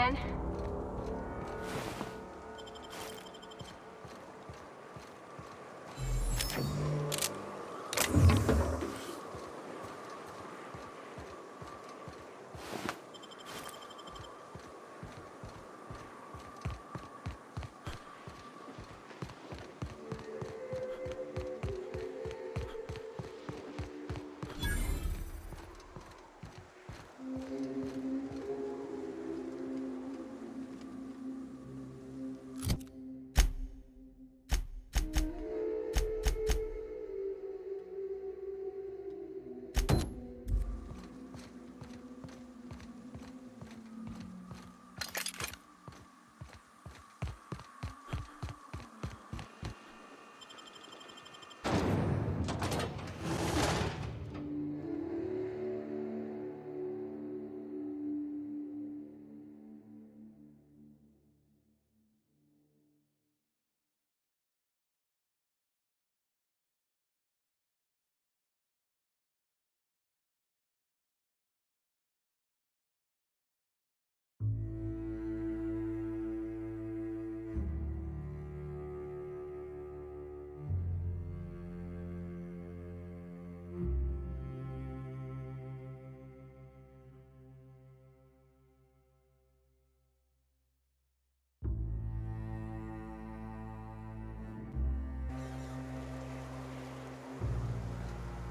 again.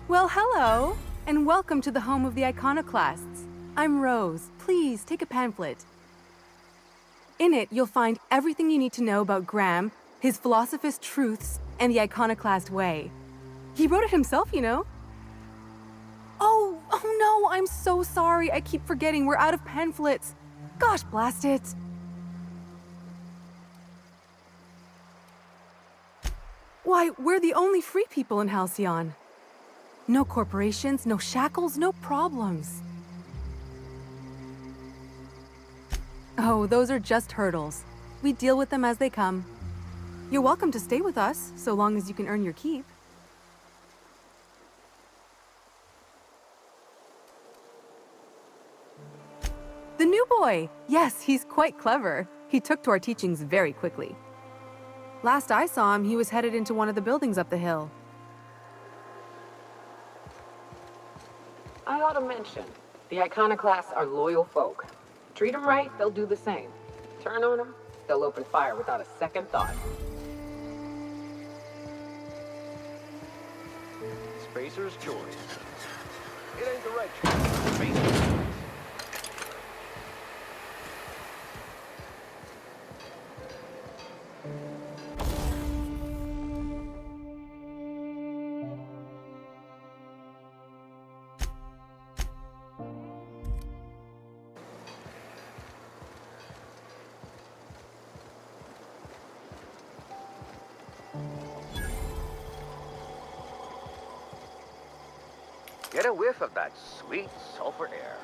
Well, hello, and welcome to the home of the Iconoclasts. I'm Rose. Please take a pamphlet. In it, you'll find everything you need to know about Graham, his Philosophist truths, and the Iconoclast way. He wrote it himself, you know. Oh no, I'm so sorry. I keep forgetting we're out of pamphlets. Gosh, blast it. Why, we're the only free people in Halcyon. No corporations, no shackles, no problems. Oh, those are just hurdles. We deal with them as they come. You're welcome to stay with us, so long as you can earn your keep. The new boy! Yes, he's quite clever. He took to our teachings very quickly. Last I saw him, he was headed into one of the buildings up the hill. I ought to mention, the Iconoclasts are loyal folk. Treat them right, they'll do the same. Turn on them, they'll open fire without a second thought. Spacer's choice. It ain't the right choice. Spacer's choice. Get a whiff of that sweet sulfur air.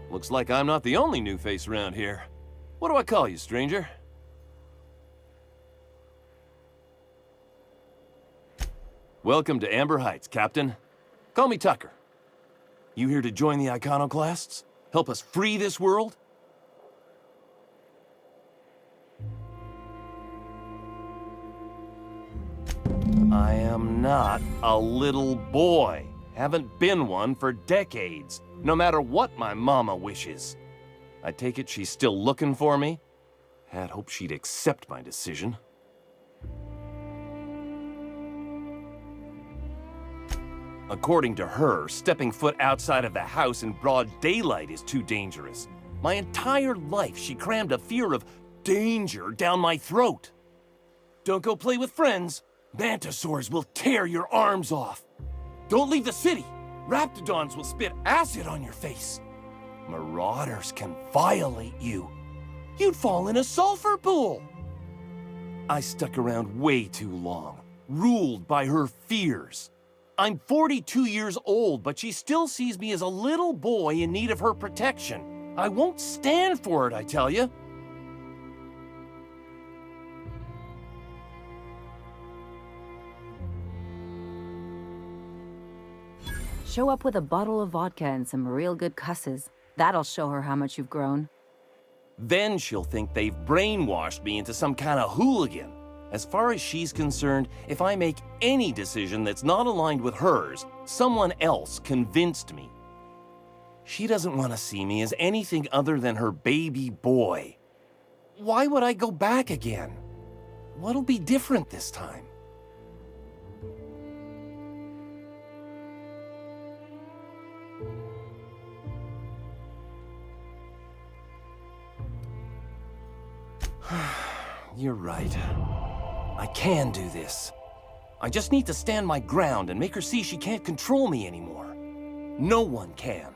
Looks like I'm not the only new face around here. What do I call you, stranger? Welcome to Amber Heights, Captain. Call me Tucker. You here to join the Iconoclasts? Help us free this world? I am not a little boy. Haven't been one for decades, no matter what my mama wishes. I take it she's still looking for me? Had hoped she'd accept my decision. According to her, stepping foot outside of the house in broad daylight is too dangerous. My entire life, she crammed a fear of danger down my throat. Don't go play with friends. Mantisaurs will tear your arms off. Don't leave the city. Raptidons will spit acid on your face. Marauders can violate you. You'd fall in a sulfur pool. I stuck around way too long, ruled by her fears. I'm 42 years old, but she still sees me as a little boy in need of her protection. I won't stand for it, I tell you. Show up with a bottle of vodka and some real good cusses. That'll show her how much you've grown. Then she'll think they've brainwashed me into some kind of hooligan. As far as she's concerned, if I make any decision that's not aligned with hers, someone else convinced me. She doesn't want to see me as anything other than her baby boy. Why would I go back again? What'll be different this time? You're right. I can do this. I just need to stand my ground and make her see she can't control me anymore. No one can.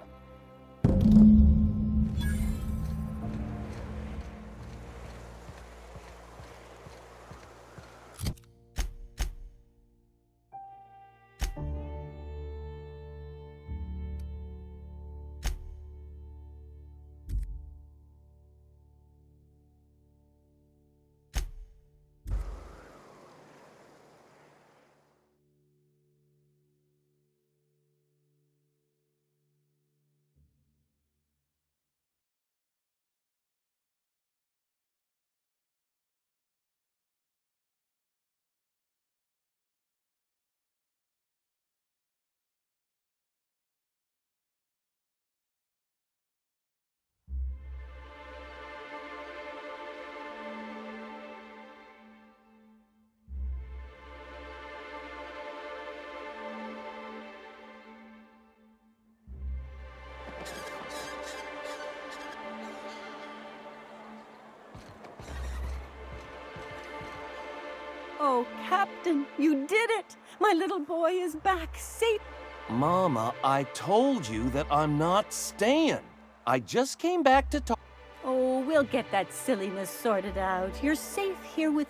Oh, Captain, you did it! My little boy is back, safe. Mama, I told you that I'm not staying. I just came back to talk. Oh, we'll get that silliness sorted out. You're safe here with...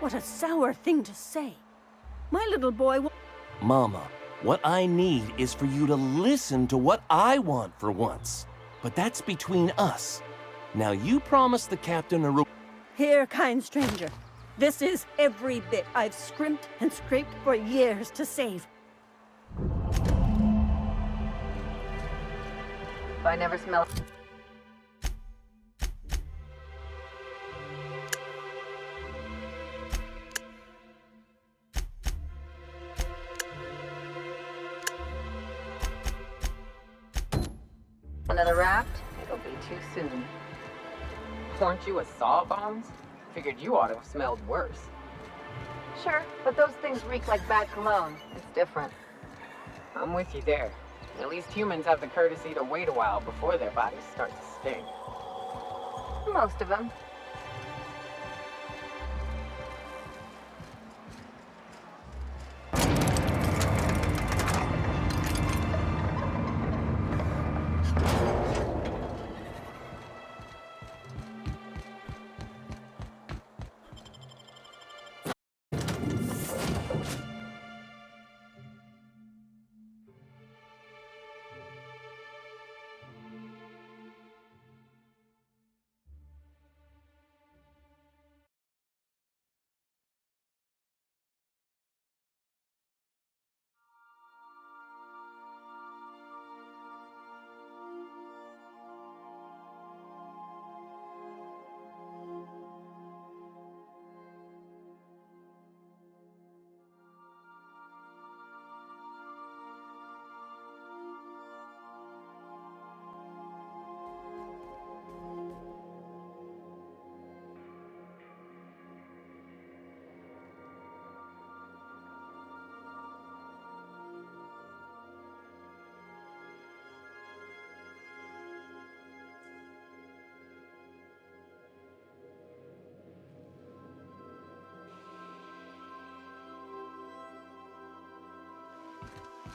What a sour thing to say. My little boy... Mama, what I need is for you to listen to what I want for once. But that's between us. Now you promised the captain a Here, kind stranger. This is every bit I've scrimped and scraped for years to save. If I never smell... Another raft? It'll be too soon. Weren't you a sawbones? Figured you ought to have smelled worse. Sure, but those things reek like bad cologne. It's different. I'm with you there. At least humans have the courtesy to wait a while before their bodies start to stink. Most of them.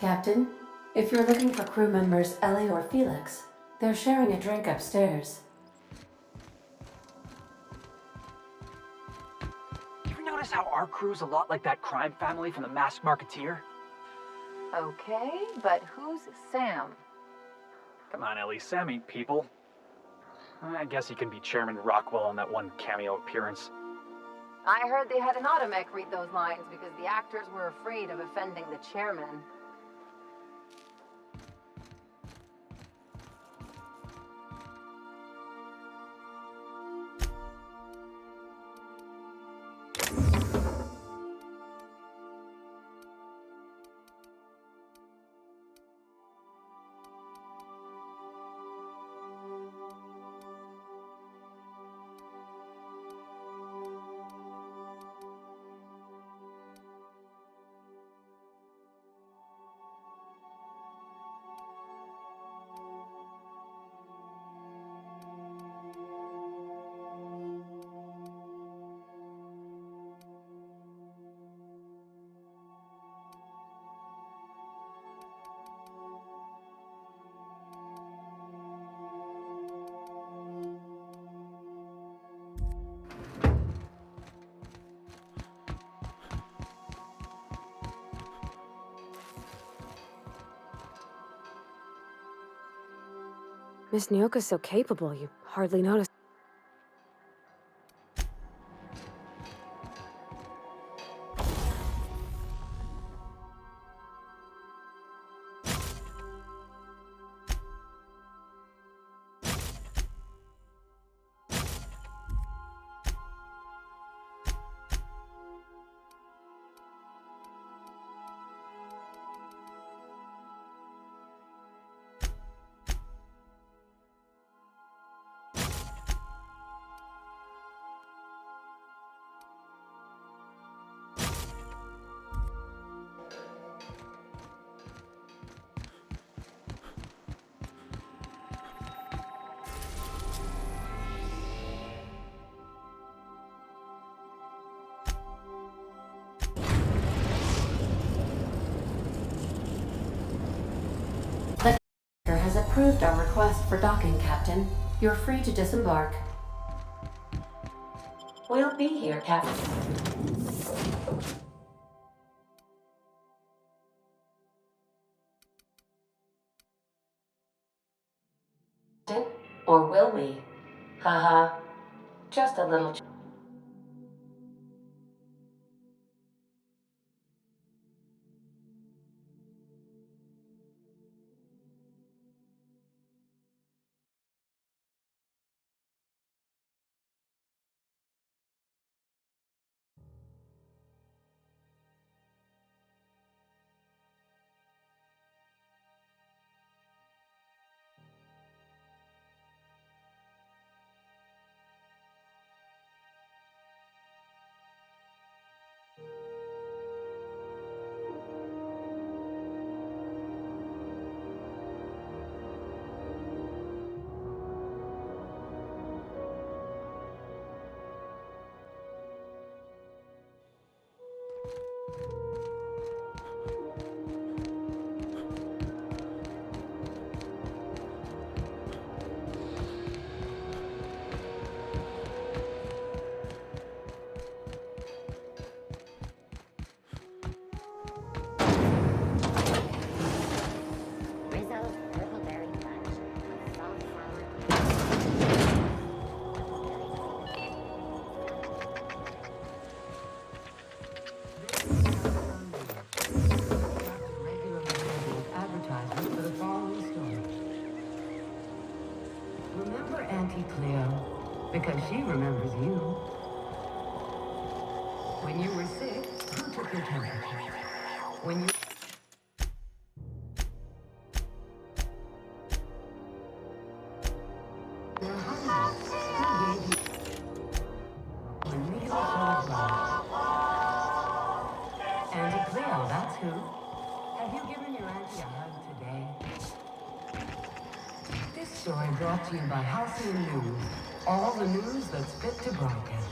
Captain, if you're looking for crew members Ellie or Felix, they're sharing a drink upstairs. You ever notice how our crew's a lot like that crime family from The Masked Marketeer? Okay, but who's Sam? Come on, Ellie, Sam ain't people. I guess he can be Chairman Rockwell on that one cameo appearance. I heard they had an automech read those lines because the actors were afraid of offending the chairman. Miss Nyoka's so capable, you hardly notice. The has approved our request for docking, Captain. You're free to disembark. We'll be here, Captain. Or will we? Haha. Just a little. Because she remembers you. When you were sick, who took your temperature? When you... were hungry, who gave you... a meal full of love? Auntie Cleo, that's who. Have you given your auntie a hug today? This story brought to you by Halcyon News. All the news that's fit to broadcast.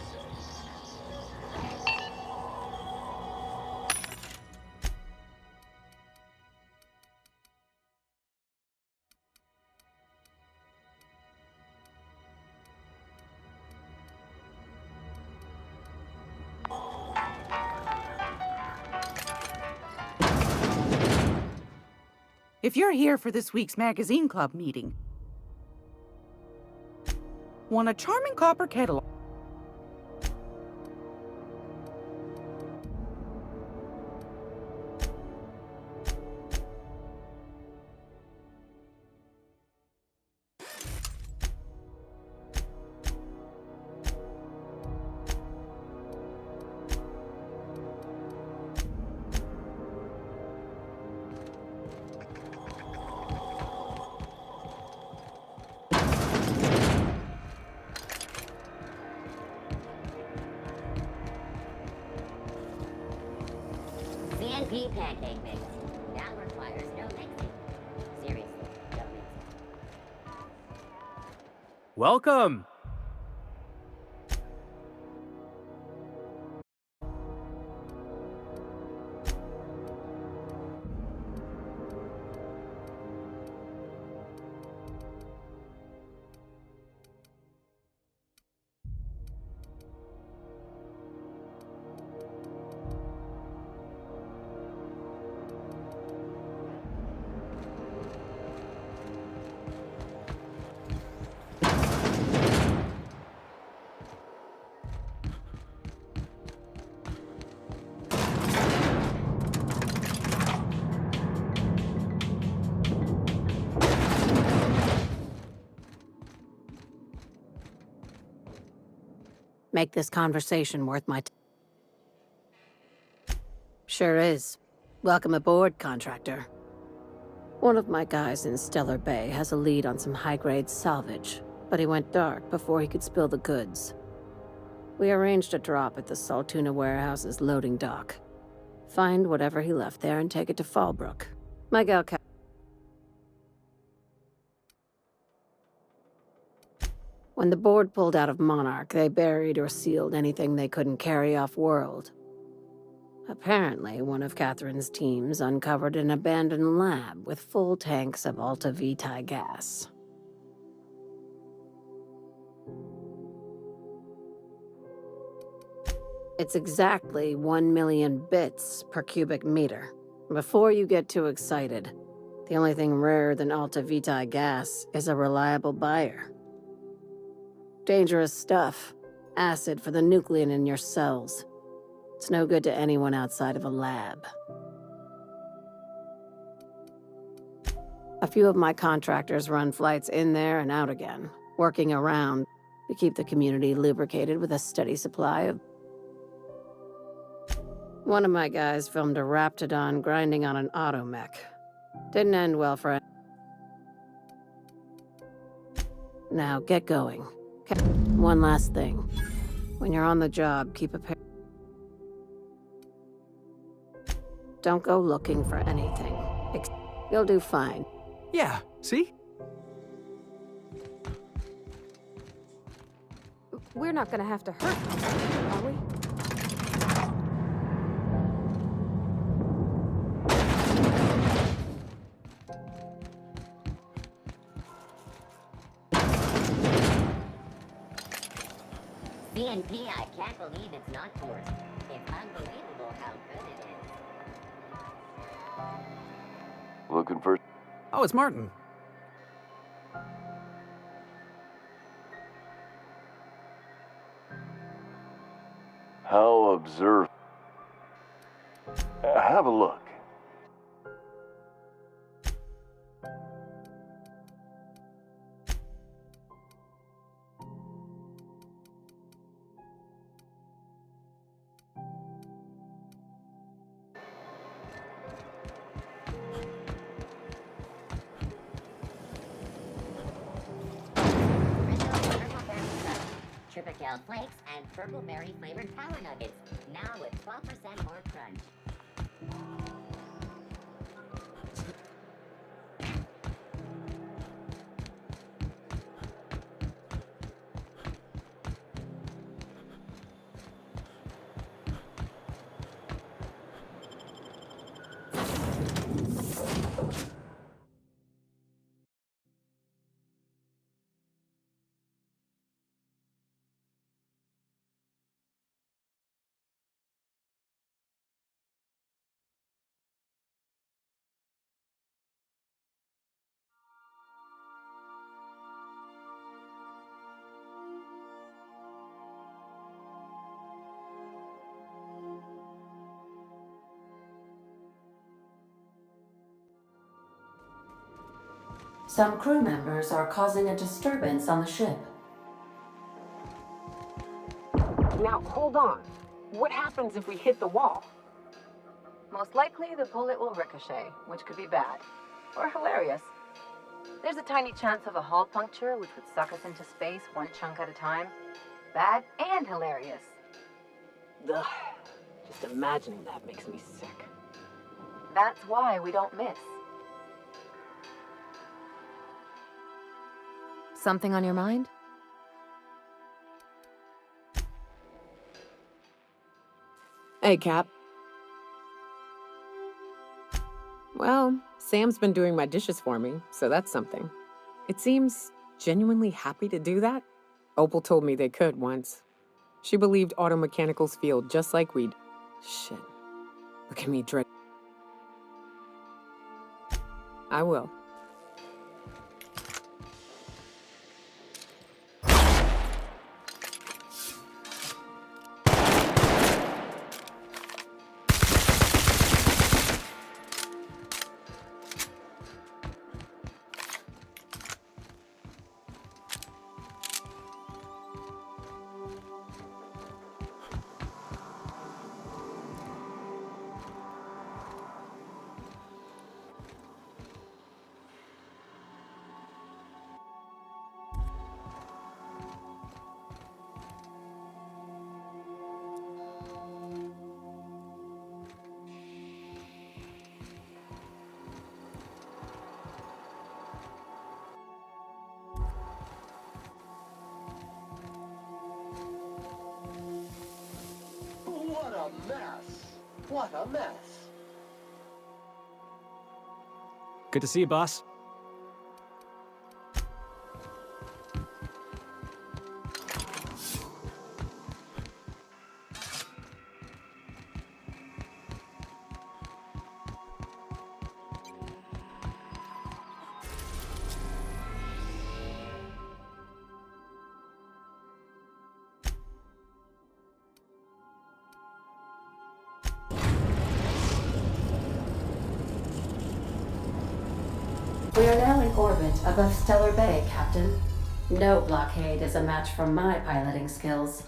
If you're here for this week's magazine club meeting, want a charming copper kettle. CNP pancake mix. That requires no mixing. Seriously, don't mix it. Welcome! Make this conversation worth my time. Sure is. Welcome aboard, contractor. One of my guys in Stellar Bay has a lead on some high-grade salvage, but he went dark before he could spill the goods. We arranged a drop at the Saltuna warehouse's loading dock. Find whatever he left there and take it to Fallbrook. My gal When the board pulled out of Monarch, they buried or sealed anything they couldn't carry off-world. Apparently, one of Catherine's teams uncovered an abandoned lab with full tanks of Alta Vitae gas. It's exactly 1 million bits per cubic meter. Before you get too excited, the only thing rarer than Alta Vitae gas is a reliable buyer. Dangerous stuff. Acid for the nuclein in your cells. It's no good to anyone outside of a lab. A few of my contractors run flights in there and out again, working around to keep the community lubricated with a steady supply of... One of my guys filmed a Raptidon grinding on an automech. Didn't end well for... Now, get going. One last thing. When you're on the job, keep a pair... Don't go looking for anything. You'll do fine. Yeah, see? We're not gonna have to hurt them, are we? CNP, I can't believe it's not yours. It's unbelievable how good it is. Looking for... Oh, it's Martin. How observant. Have a look. Triple flakes and purple berry flavored power nuggets, now with 12% more crunch. Some crew members are causing a disturbance on the ship. Now, hold on. What happens if we hit the wall? Most likely, the bullet will ricochet, which could be bad. Or hilarious. There's a tiny chance of a hull puncture, which would suck us into space one chunk at a time. Bad and hilarious. Ugh. Just imagining that makes me sick. That's why we don't miss. Something on your mind? Hey, Cap. Well, Sam's been doing my dishes for me, so that's something. It seems genuinely happy to do that. Opal told me they could once. She believed auto mechanicals feel just like we'd... Shit. Look at me dread. I will. What a mess! What a mess! Good to see you, boss. We are now in orbit above Stellar Bay, Captain. No blockade is a match for my piloting skills.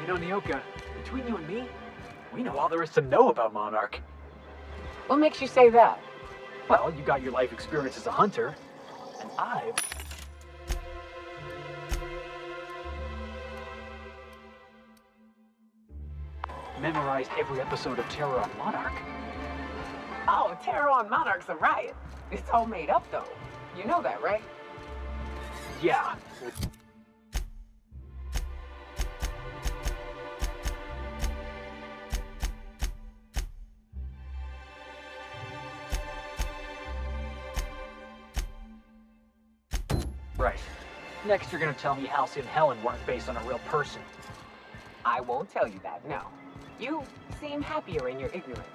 You know, Nyoka, between you and me, we know all there is to know about Monarch. What makes you say that? Well, you got your life experience as a hunter, and I've... memorized every episode of Terror on Monarch. Oh, Terror on Monarch's a riot. It's all made up, though. You know that, right? Yeah. Right. Next, you're gonna tell me Halsey and Helen weren't based on a real person. I won't tell you that, no. You seem happier in your ignorance.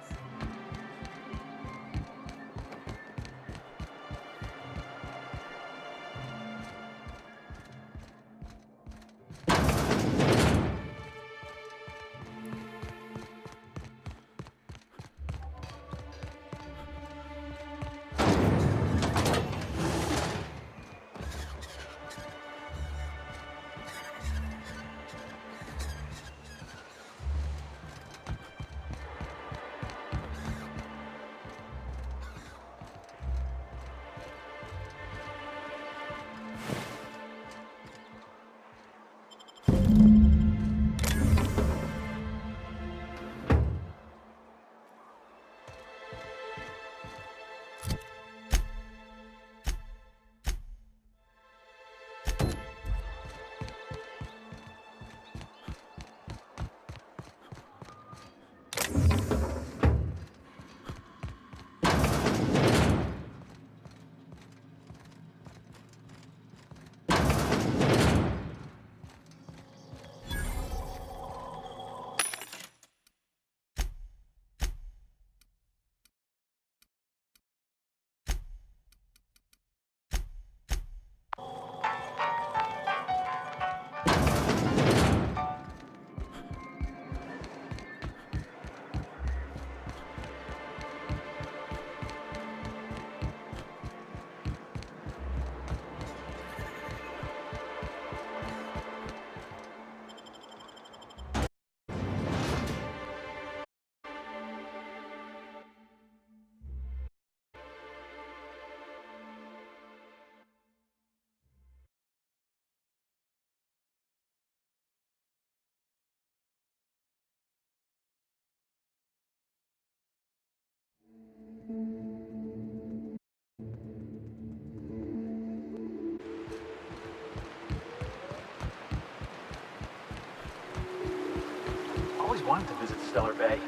wanted to visit Stellar Bay.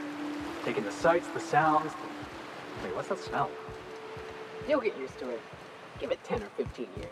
Taking the sights, the sounds. Wait, what's that smell? You'll get used to it. Give it 10 or 15 years.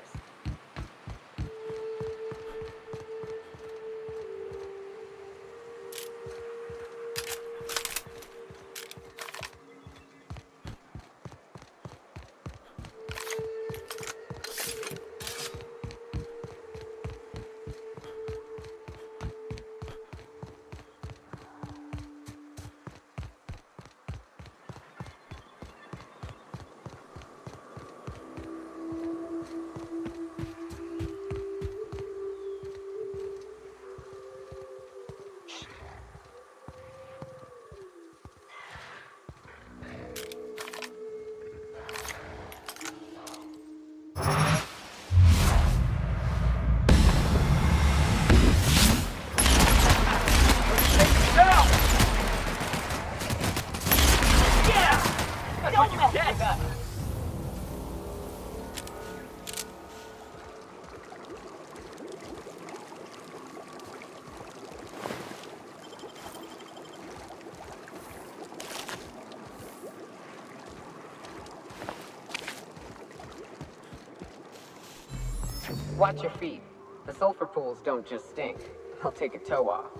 Watch your feet. The sulfur pools don't just stink. They'll take a toe off.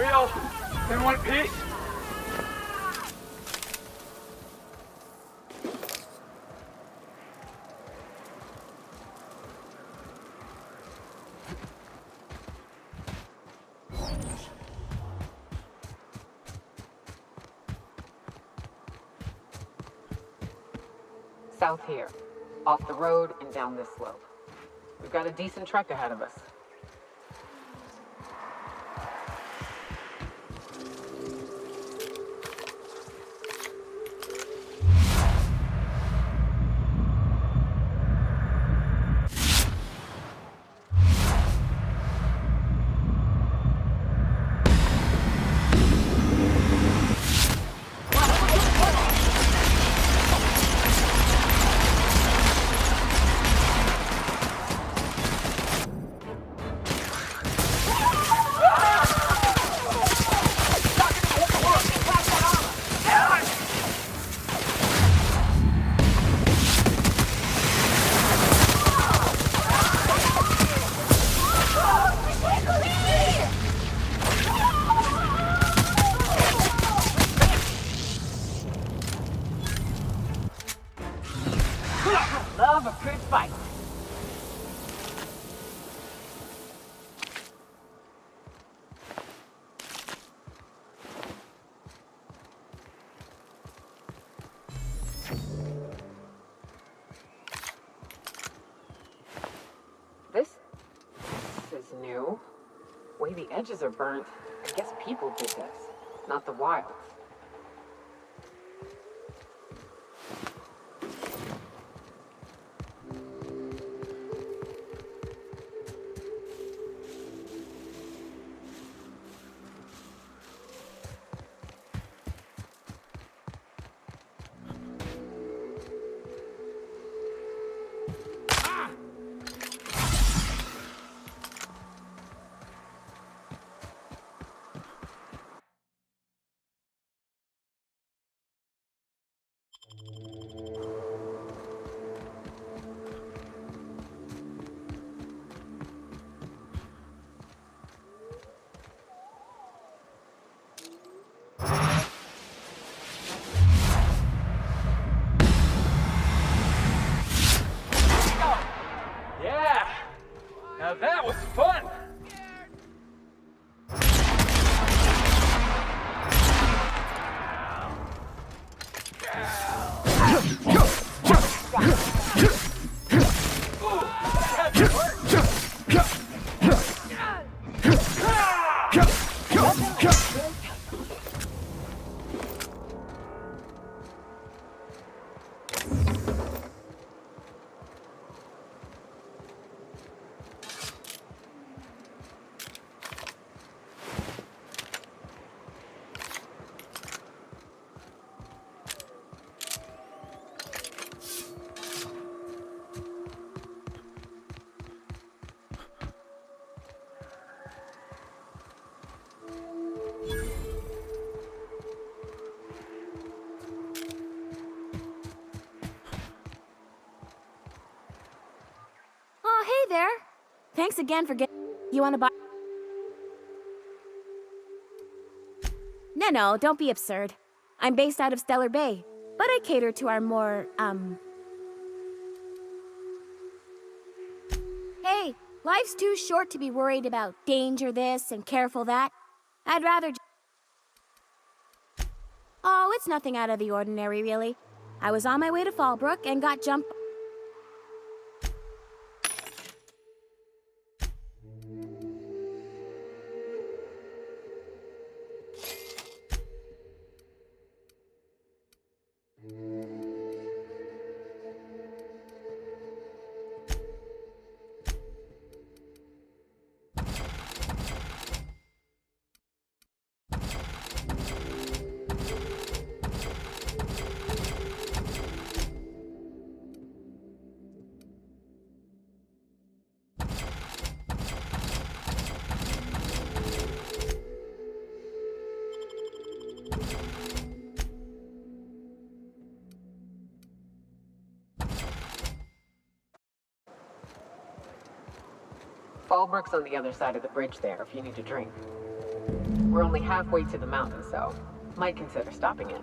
kill in one piece. South here. Off the road and down this slope. We've got a decent trek ahead of us. Love a good fight. This is new. Way the edges are burnt. I guess people did this, not the wilds. Yeah! Now that was fun! Oh, hey there. Thanks again for getting... You want to buy... No, don't be absurd. I'm based out of Stellar Bay, but I cater to our more, Hey, life's too short to be worried about danger this and careful that. I'd rather... Oh, it's nothing out of the ordinary, really. I was on my way to Fallbrook and got jumped... Fallbrook's on the other side of the bridge there if you need a drink. We're only halfway to the mountain, so might consider stopping in.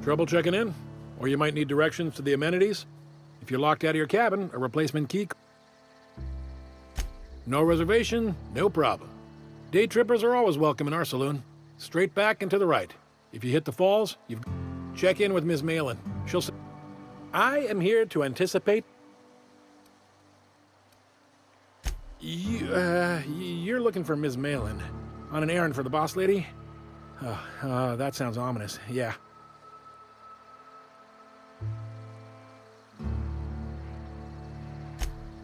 Trouble checking in? Or you might need directions to the amenities? If you're locked out of your cabin, a replacement key. No reservation, no problem. Day trippers are always welcome in our saloon. Straight back and to the right. If you hit the falls, you've... Check in with Ms. Malin. She'll say, I am here to anticipate... You're looking for Ms. Malin. On an errand for the boss lady? That sounds ominous. Yeah.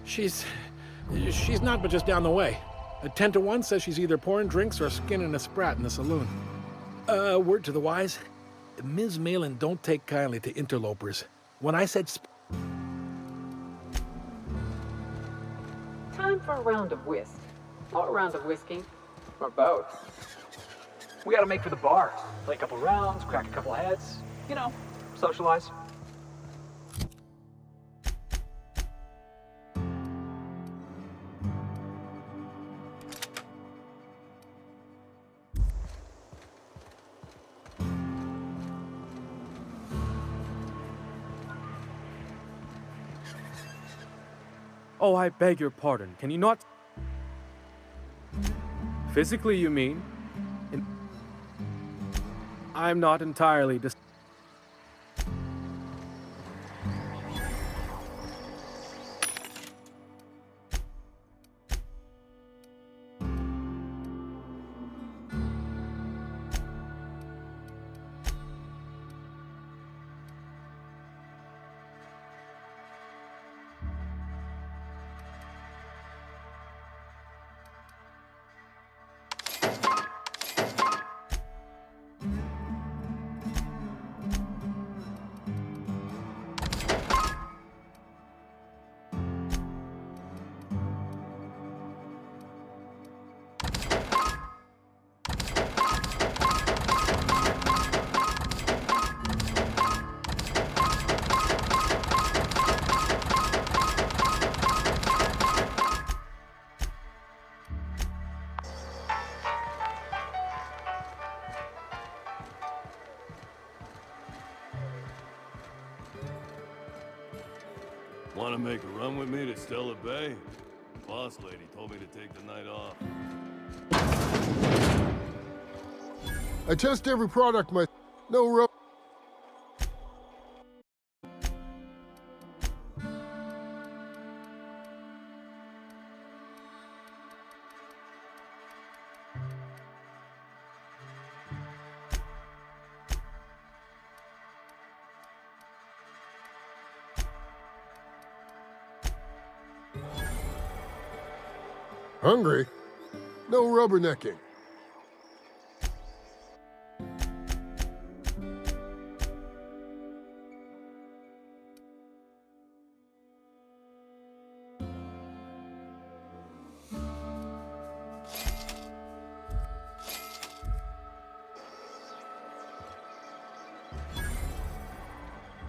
She's not but just down the way. A 10 to 1 says she's either pouring drinks or skinning a sprat in the saloon. Word to the wise, Ms. Malin don't take kindly to interlopers. When I said Time for a round of whist. Or a round of whiskey. Or both. We gotta make for the bar. Play a couple rounds, crack a couple heads. You know, socialize. Oh, I beg your pardon. Can you not... Physically, you mean? I'm not entirely Want to make a run with me to Stella Bay? Boss lady told me to take the night off. I test every product, no rub. Hungry? No rubbernecking.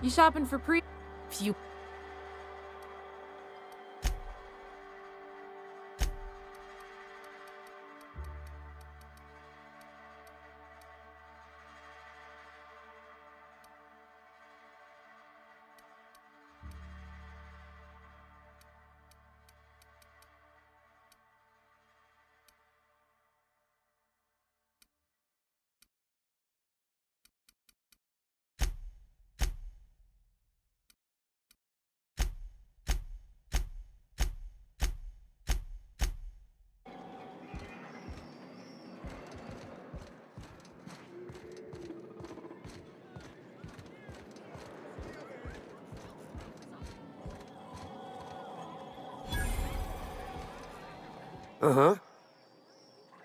You shopping for Phew. Uh-huh.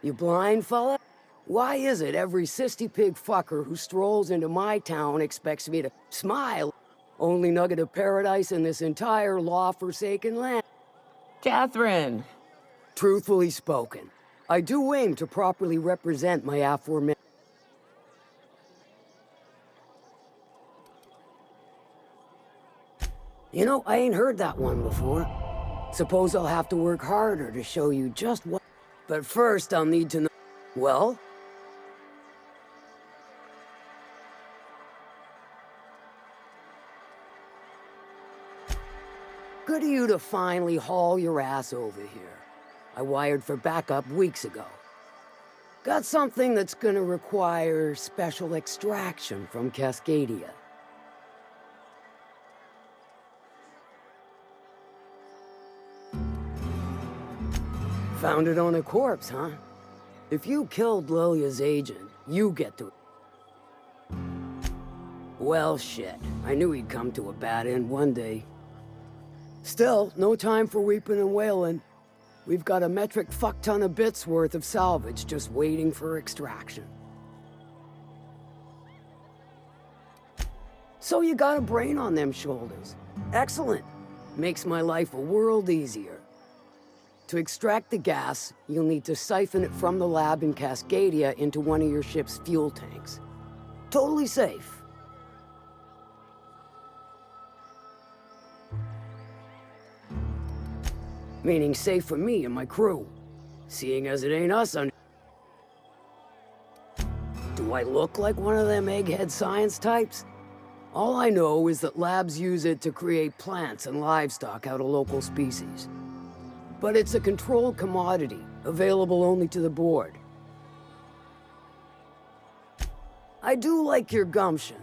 You blind, fella? Why is it every sissy pig fucker who strolls into my town expects me to smile? Only nugget of paradise in this entire law-forsaken land. Catherine! Truthfully spoken, I do aim to properly represent my aforementioned... You know, I ain't heard that one before. Suppose I'll have to work harder to show you just what... But first, I'll need to know... Well? Good of you to finally haul your ass over here. I wired for backup weeks ago. Got something that's gonna require special extraction from Cascadia. Found it on a corpse, huh? If you killed Lilia's agent, you get to... Well, shit. I knew he'd come to a bad end one day. Still, no time for weeping and wailing. We've got a metric fuck-ton of bits worth of salvage just waiting for extraction. So you got a brain on them shoulders. Excellent. Makes my life a world easier. To extract the gas, you'll need to siphon it from the lab in Cascadia into one of your ship's fuel tanks. Totally safe. Meaning safe for me and my crew. Seeing as it ain't us under... Do I look like one of them egghead science types? All I know is that labs use it to create plants and livestock out of local species. But it's a controlled commodity, available only to the board. I do like your gumption.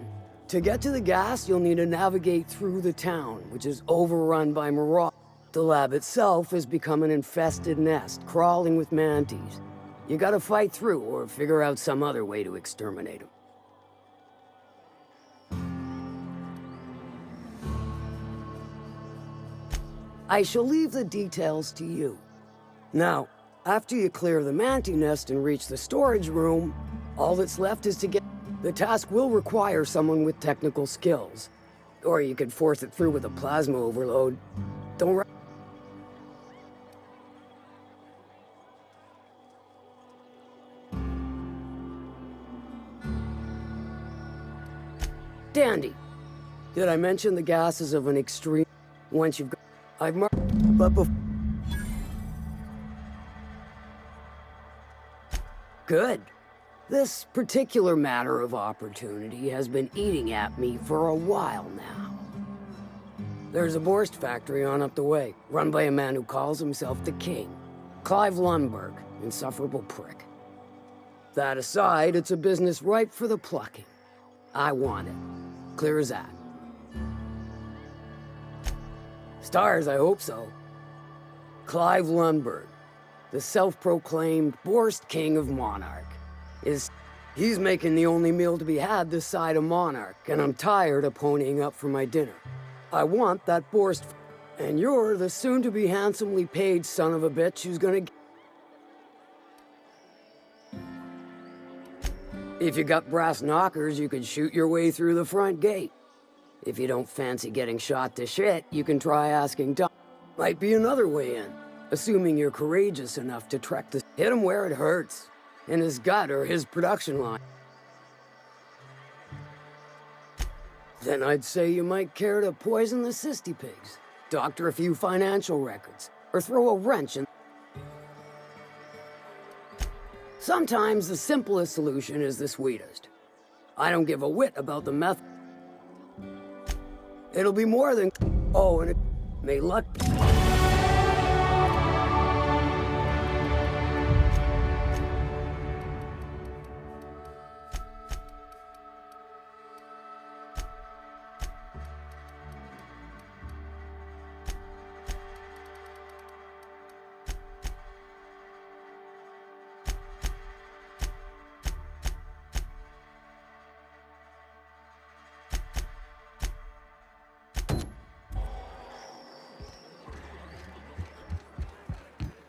To get to the gas, you'll need to navigate through the town, which is overrun by marauders. The lab itself has become an infested nest, crawling with mantis. You gotta fight through or figure out some other way to exterminate them. I shall leave the details to you. Now, after you clear the mantis nest and reach the storage room, all that's left is to get... The task will require someone with technical skills. Or you could force it through with a plasma overload. Don't worry. Dandy. Did I mention the gas is of an extreme... Once you've got... I've marked... But before... Good. This particular matter of opportunity has been eating at me for a while now. There's a Borst factory on up the way, run by a man who calls himself the King. Clive Lundberg, insufferable prick. That aside, it's a business ripe for the plucking. I want it. Clear as that. Stars, I hope so. Clive Lundberg, the self-proclaimed Borst King of Monarch, he's making the only meal to be had this side of Monarch, and I'm tired of ponying up for my dinner. I want that Borst, and you're the soon-to-be handsomely paid son of a bitch who's gonna... If you got brass knockers, you could shoot your way through the front gate. If you don't fancy getting shot to shit, you can try asking Tom. Might be another way in, assuming you're courageous enough to trek the... Hit him where it hurts, in his gut or his production line. Then I'd say you might care to poison the cysty pigs, doctor a few financial records, or throw a wrench in... Sometimes the simplest solution is the sweetest. I don't give a whit about the method. It'll be more than... Oh, and it may luck...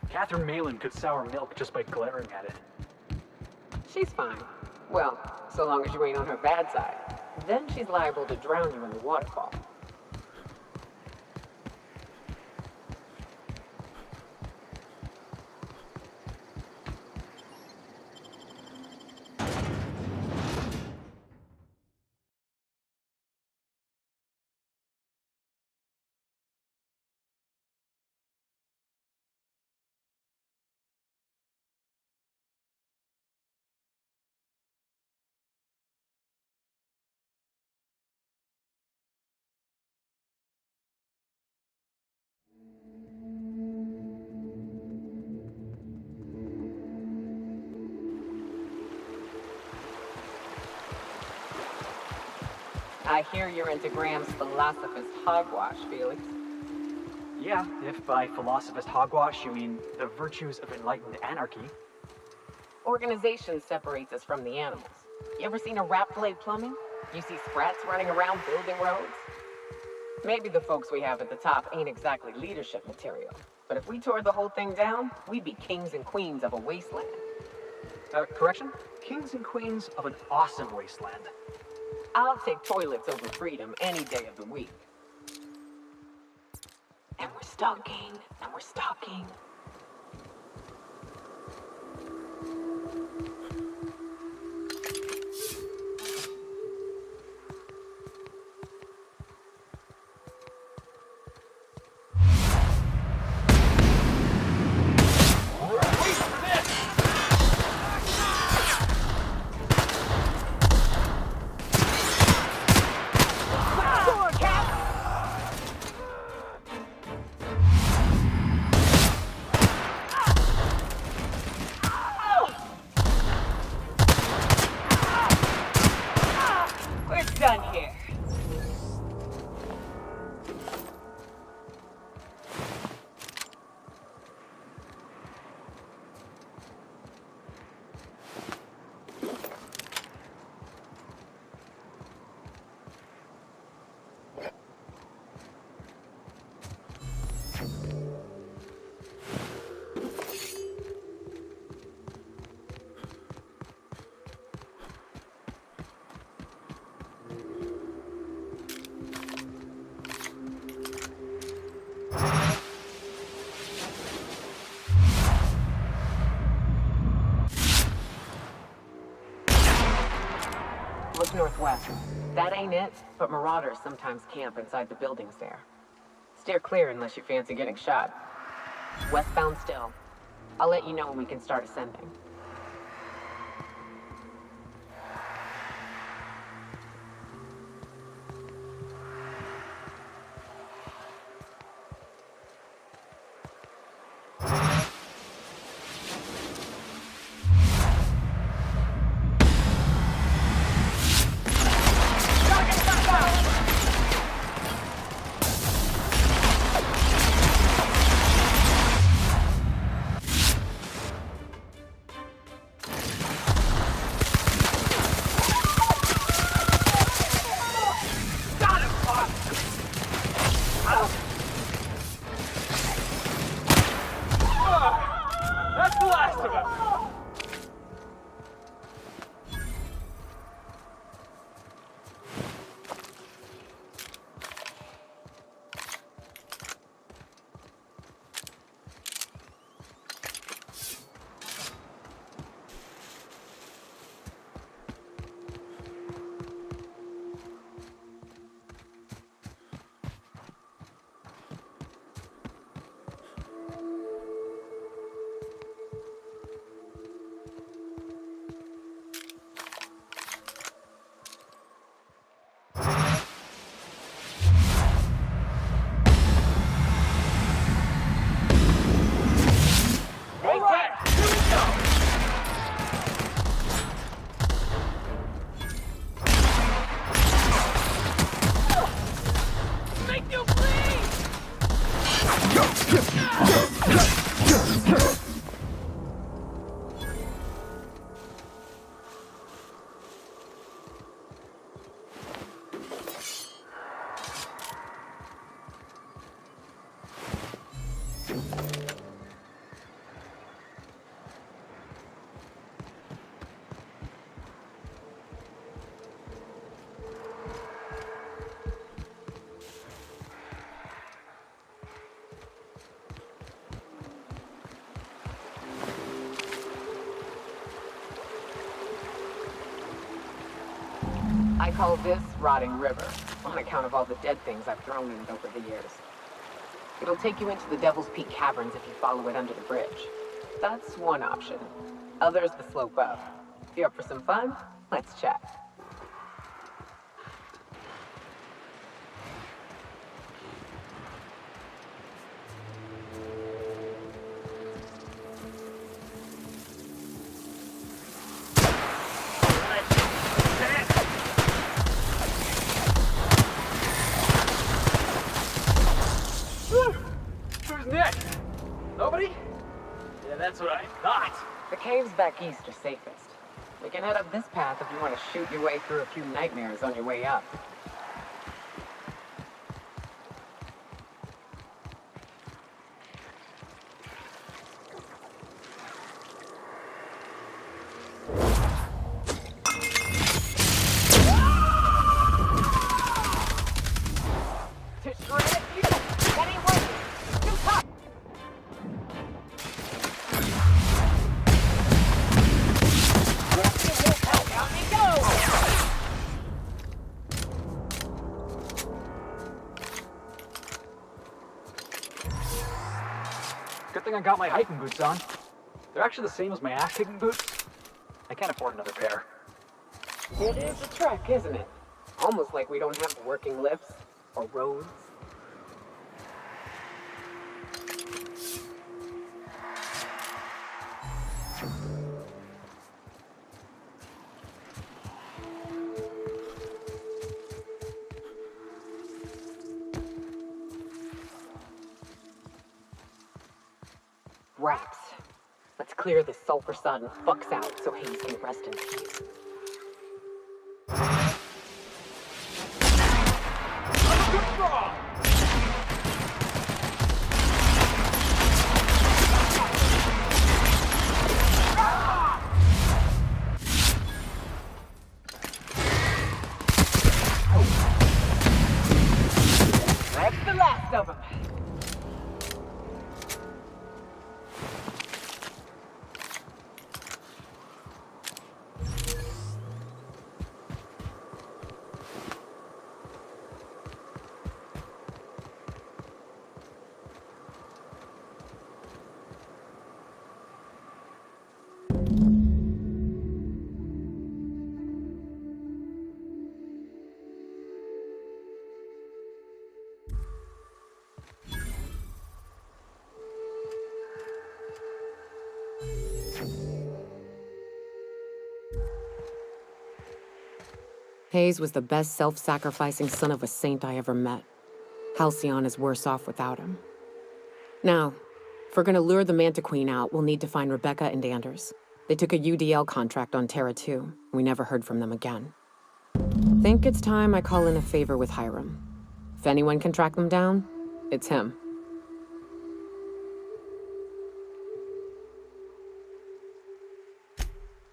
Catherine Malin could sour milk just by glaring at it. She's fine. Well, so long as you ain't on her bad side. Then she's liable to drown you in the waterfall. I hear you're into Graham's Philosophist Hogwash, Felix. Yeah, if by Philosophist Hogwash you mean the virtues of enlightened anarchy. Organization separates us from the animals. You ever seen a rat play plumbing? You see sprats running around building roads? Maybe the folks we have at the top ain't exactly leadership material, but if we tore the whole thing down, we'd be kings and queens of a wasteland. Correction? Kings and queens of an awesome wasteland. I'll take toilets over freedom any day of the week. And we're stalking, and we're stalking. Look northwest. That ain't it, but marauders sometimes camp inside the buildings there. Steer clear unless you fancy getting shot. Westbound still. I'll let you know when we can start ascending. I call this Rotting River, on account of all the dead things I've thrown in it over the years. It'll take you into the Devil's Peak Caverns if you follow it under the bridge. That's one option. Other's the slope up. If you're up for some fun, let's chat. Who's next? Nobody? Yeah, that's what I thought. The caves back east are safest. We can head up this path if you want to shoot your way through a few nightmares on your way up. Good thing I got my hiking boots on. They're actually the same as my ass-kicking boots. I can't afford another pair. It is a trek, isn't it? Almost like we don't have working lifts or roads. Wraps. Let's clear this sulfur sun fucks out so Hayes can rest in peace. That's the last of them. Hayes was the best self-sacrificing son of a saint I ever met. Halcyon is worse off without him. Now, if we're gonna lure the Manta Queen out, we'll need to find Rebecca and Anders. They took a UDL contract on Terra 2. We never heard from them again. Think it's time I call in a favor with Hiram. If anyone can track them down, it's him.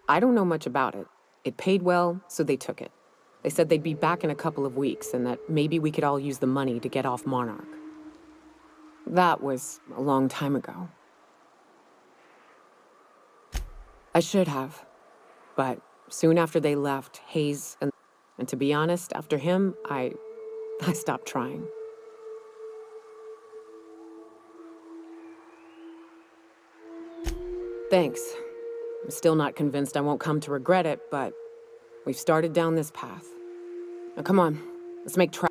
I don't know much about it. It paid well, so they took it. They said they'd be back in a couple of weeks and that maybe we could all use the money to get off Monarch. That was a long time ago. I should have. But soon after they left, Hayes and to be honest, after him, I stopped trying. Thanks. I'm still not convinced I won't come to regret it, but we've started down this path. Now come on, let's make tracks.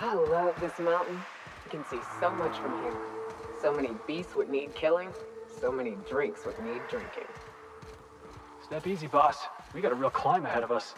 I love this mountain. You can see so much from here. So many beasts would need killing, so many drinks would need drinking. Step easy, boss. We got a real climb ahead of us.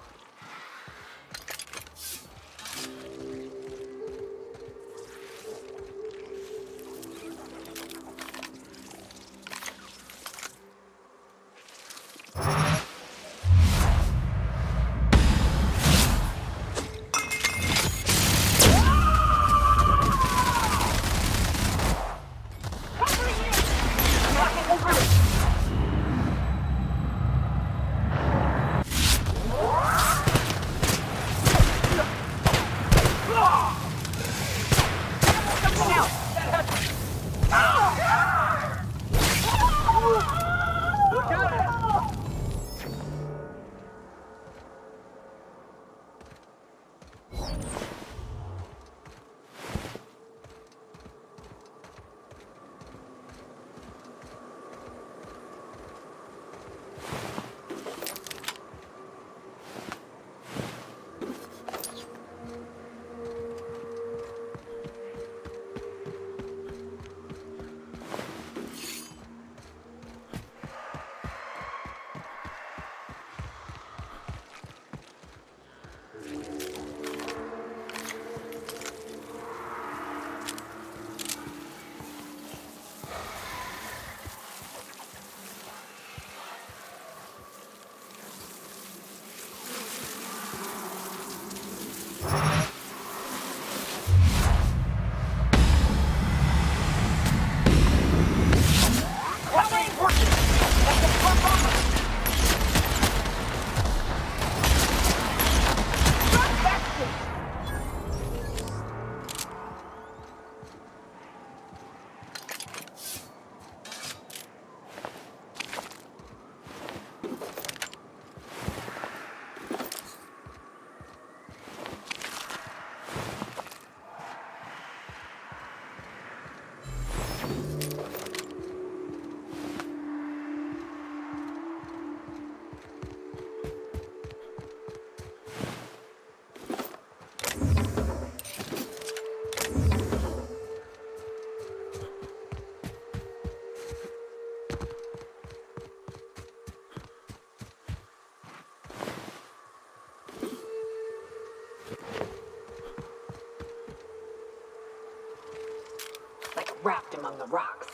Wrapped among the rocks.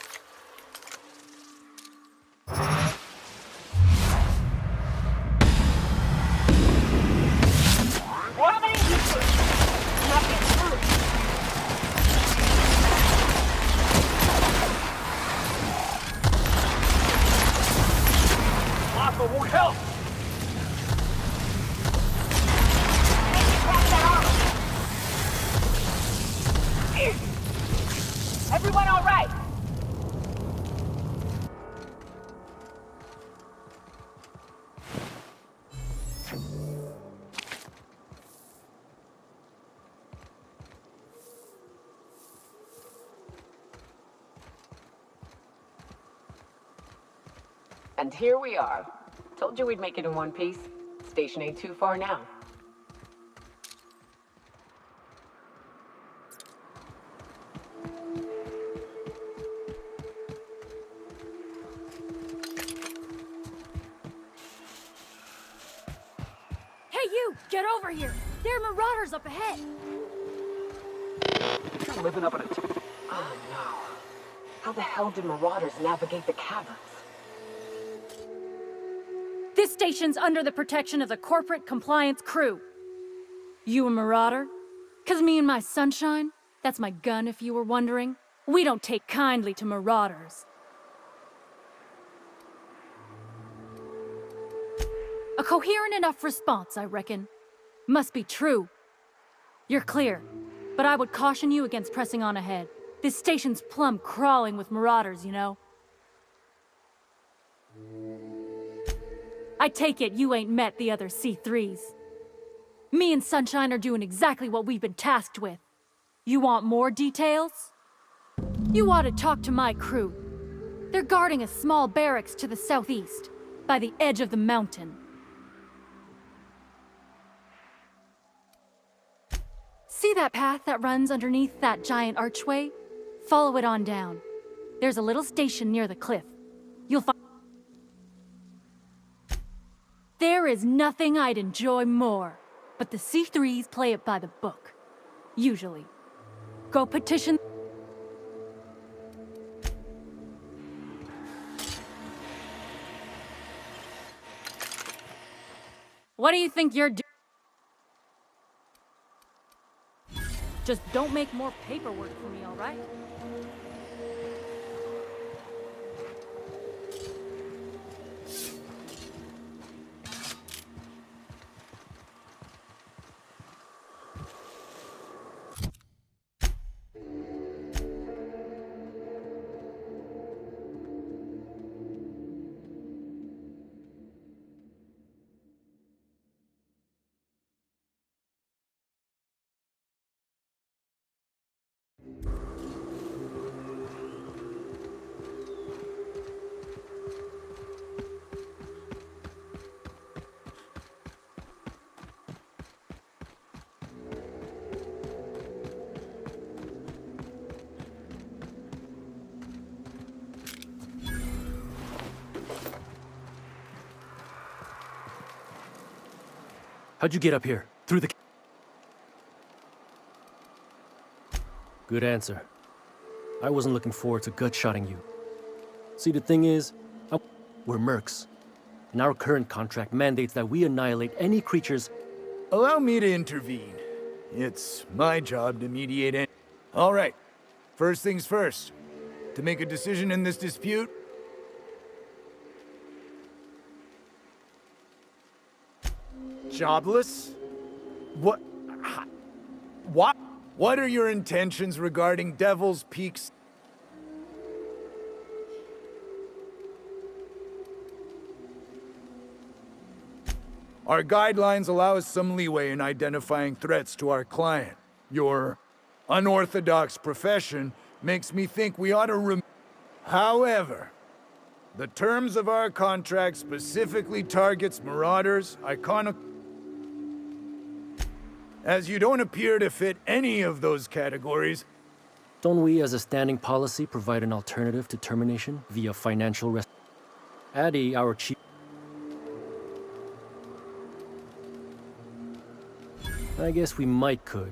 Lava won't help! Everyone all right? And here we are. Told you we'd make it in one piece. Station ain't too far now. Hey, you! Get over here! There are marauders up ahead! You're living up in a... Oh no. How the hell did marauders navigate the caverns? This station's under the protection of the Corporate Compliance Crew. You a marauder? 'Cause me and my sunshine, that's my gun if you were wondering, we don't take kindly to marauders. A coherent enough response, I reckon. Must be true. You're clear, but I would caution you against pressing on ahead. This station's plumb crawling with marauders, you know. I take it you ain't met the other C3s. Me and Sunshine are doing exactly what we've been tasked with. You want more details? You ought to talk to my crew. They're guarding a small barracks to the southeast, by the edge of the mountain. See that path that runs underneath that giant archway? Follow it on down. There's a little station near the cliff. You'll find... There is nothing I'd enjoy more, but the C3s play it by the book. Usually. Go petition... What do you think you're doing? Just don't make more paperwork for me, all right? How'd you get up here? Through the... Good answer. I wasn't looking forward to gut-shotting you. See, the thing is, we're mercs. And our current contract mandates that we annihilate any creatures... Allow me to intervene. It's my job to mediate any... All right. First things first. To make a decision in this dispute, jobless? What? What? What are your intentions regarding Devil's Peaks? Our guidelines allow us some leeway in identifying threats to our client. Your unorthodox profession makes me think we ought to However, the terms of our contract specifically targets marauders, As you don't appear to fit any of those categories... Don't we, as a standing policy, provide an alternative to termination via financial rest... Addy, our chief... I guess we could.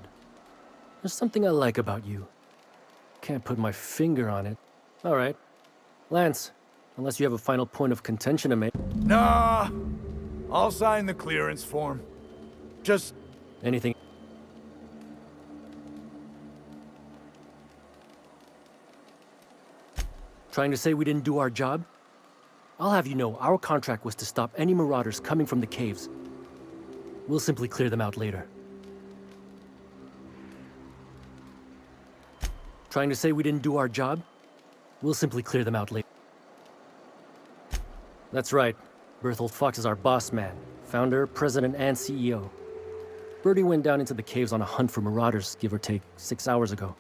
There's something I like about you. Can't put my finger on it. All right. Lance, unless you have a final point of contention to make... Nah! I'll sign the clearance form. Just... Anything... Trying to say we didn't do our job? I'll have you know, our contract was to stop any marauders coming from the caves. We'll simply clear them out later. Trying to say we didn't do our job? We'll simply clear them out later. That's right. Berthold Fox is our boss man. Founder, president, and CEO. Bertie went down into the caves on a hunt for marauders, give or take, 6 hours ago.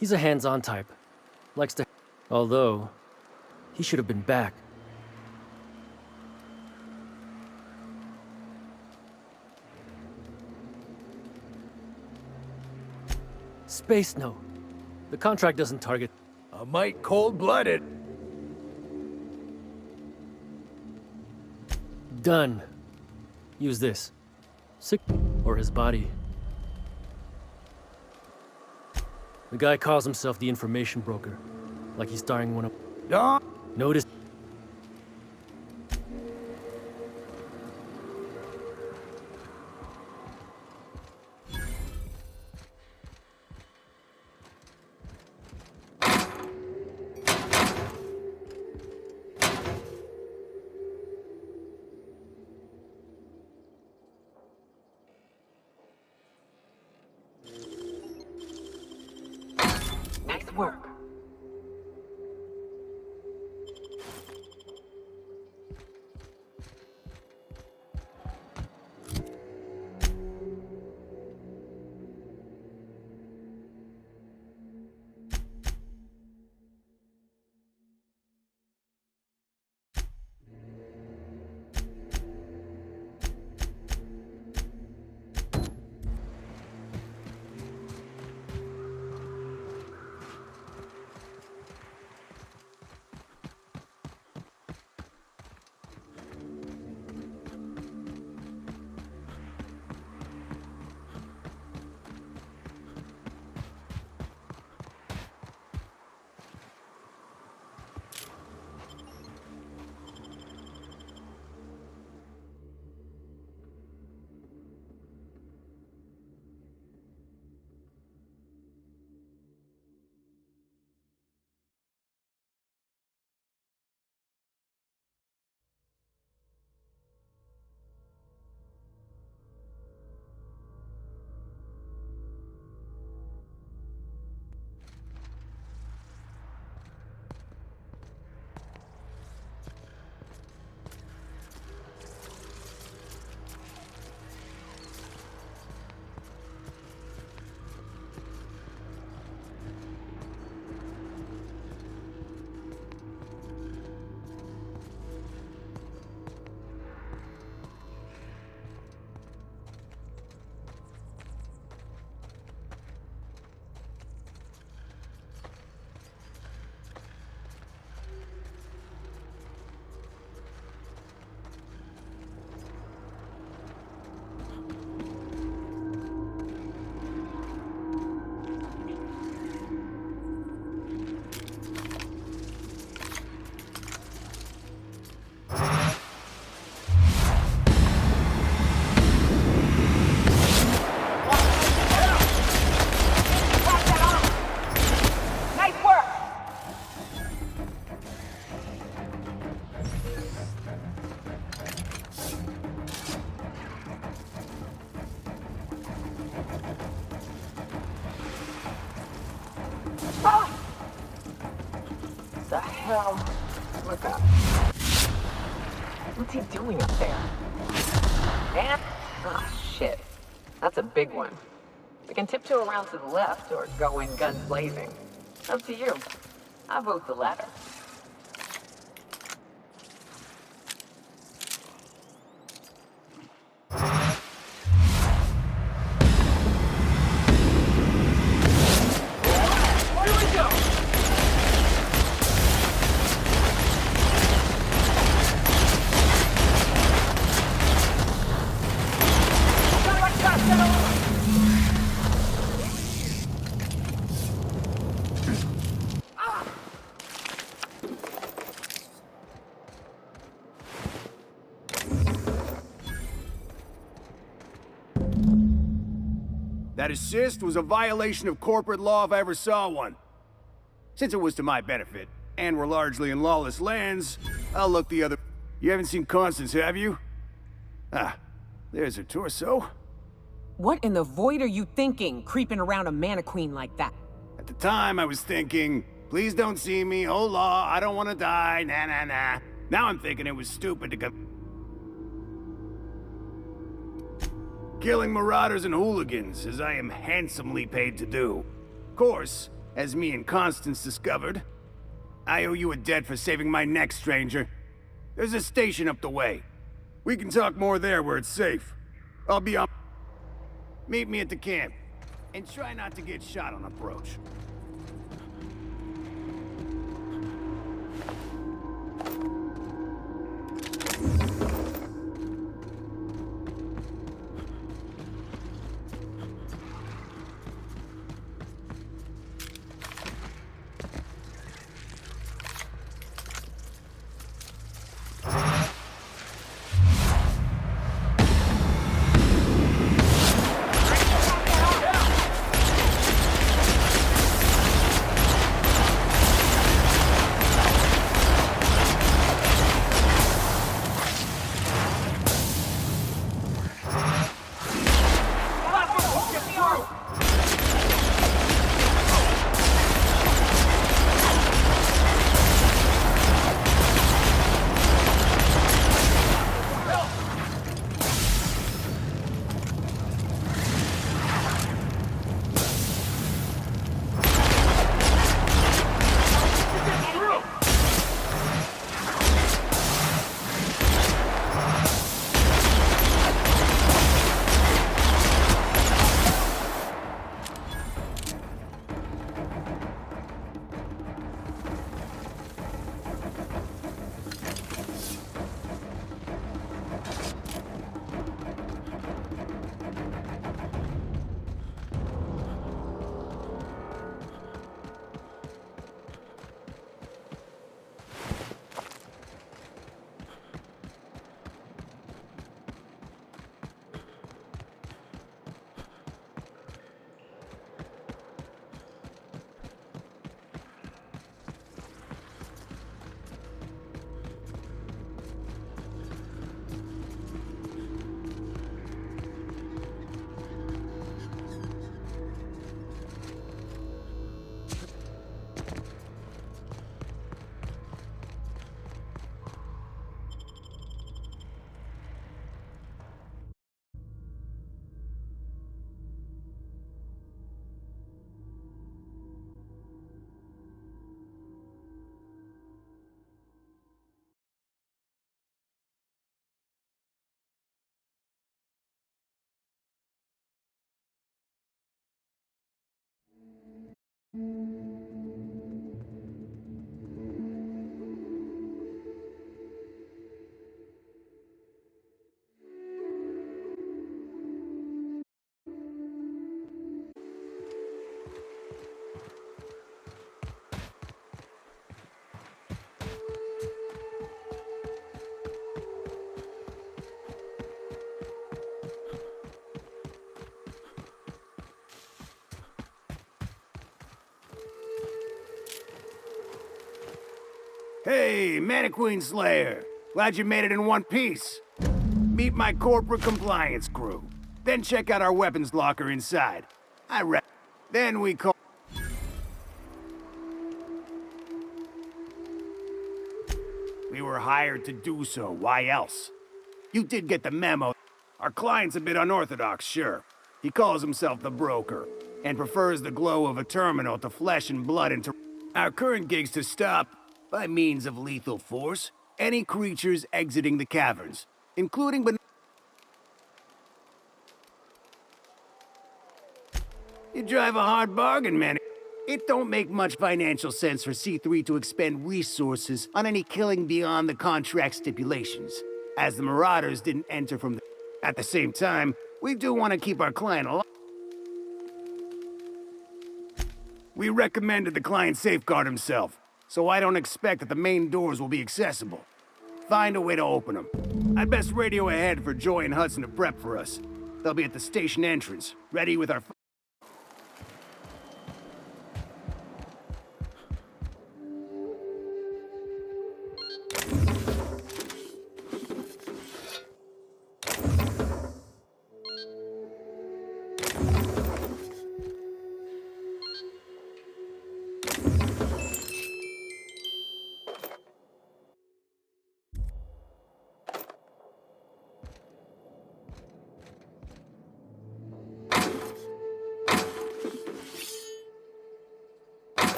He's a hands-on type. Likes to... Although, he should have been back. Space Snow. The contract doesn't target... A mite cold-blooded. Done. Use this. Sick... or his body. The guy calls himself the information broker. Like he's starring one of... Notice... Nice work. hell? Look up. What's he doing up there? And... oh, shit. That's a big one. We can tiptoe around to the left or go in guns blazing. Up to you. I vote the latter. That assist was a violation of corporate law if I ever saw one. Since it was to my benefit, and we're largely in lawless lands, I'll look the other... You haven't seen Constance, have you? Ah, there's her torso. What in the void are you thinking, creeping around a mannequin like that? At the time, I was thinking, please don't see me, oh law, I don't want to die, nah nah nah. Now I'm thinking it was stupid to come... Killing marauders and hooligans, as I am handsomely paid to do. Of course, as me and Constance discovered, I owe you a debt for saving my neck, stranger. There's a station up the way. We can talk more there where it's safe. I'll be on... Meet me at the camp, and try not to get shot on approach. Hey, Mannequin Slayer. Glad you made it in one piece. Meet my corporate compliance crew. Then check out our weapons locker inside. Then we call... We were hired to do so. Why else? You did get the memo. Our client's a bit unorthodox, sure. He calls himself the broker, and prefers the glow of a terminal to flesh and blood and to... Our current gig's to stop, by means of lethal force, any creatures exiting the caverns, including but... You drive a hard bargain, man. It don't make much financial sense for C3 to expend resources on any killing beyond the contract stipulations, as the Marauders didn't enter from the... At the same time, we do want to keep our client alive. We recommended the client safeguard himself, so I don't expect that the main doors will be accessible. Find a way to open them. I'd best radio ahead for Joy and Hudson to prep for us. They'll be at the station entrance, ready with our...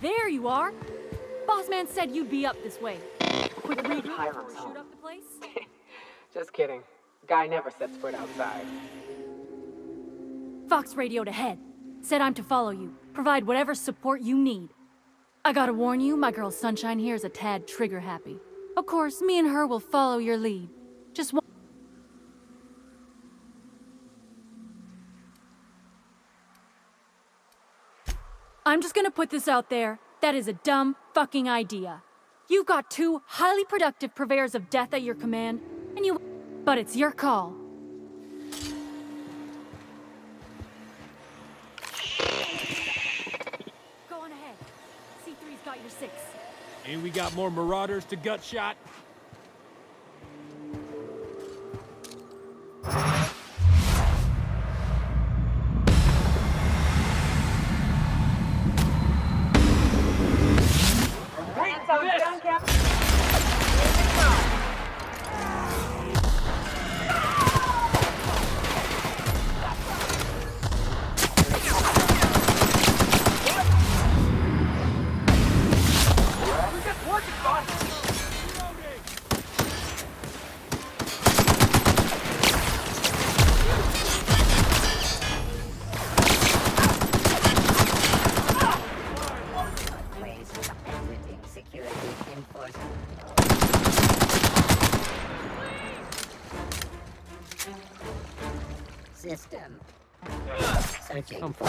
There you are! Boss man said you'd be up this way. Quick read before we shoot up the place? Just kidding. Guy never sets foot outside. Fox radioed ahead. Said I'm to follow you. Provide whatever support you need. I gotta warn you, my girl Sunshine here is a tad trigger happy. Of course, me and her will follow your lead. Just one... I'm just gonna put this out there. That is a dumb fucking idea. You've got two highly productive purveyors of death at your command, and you... But it's your call. Go on ahead. C3's got your 6. And we got more Marauders to gut shot. system. Searching Come for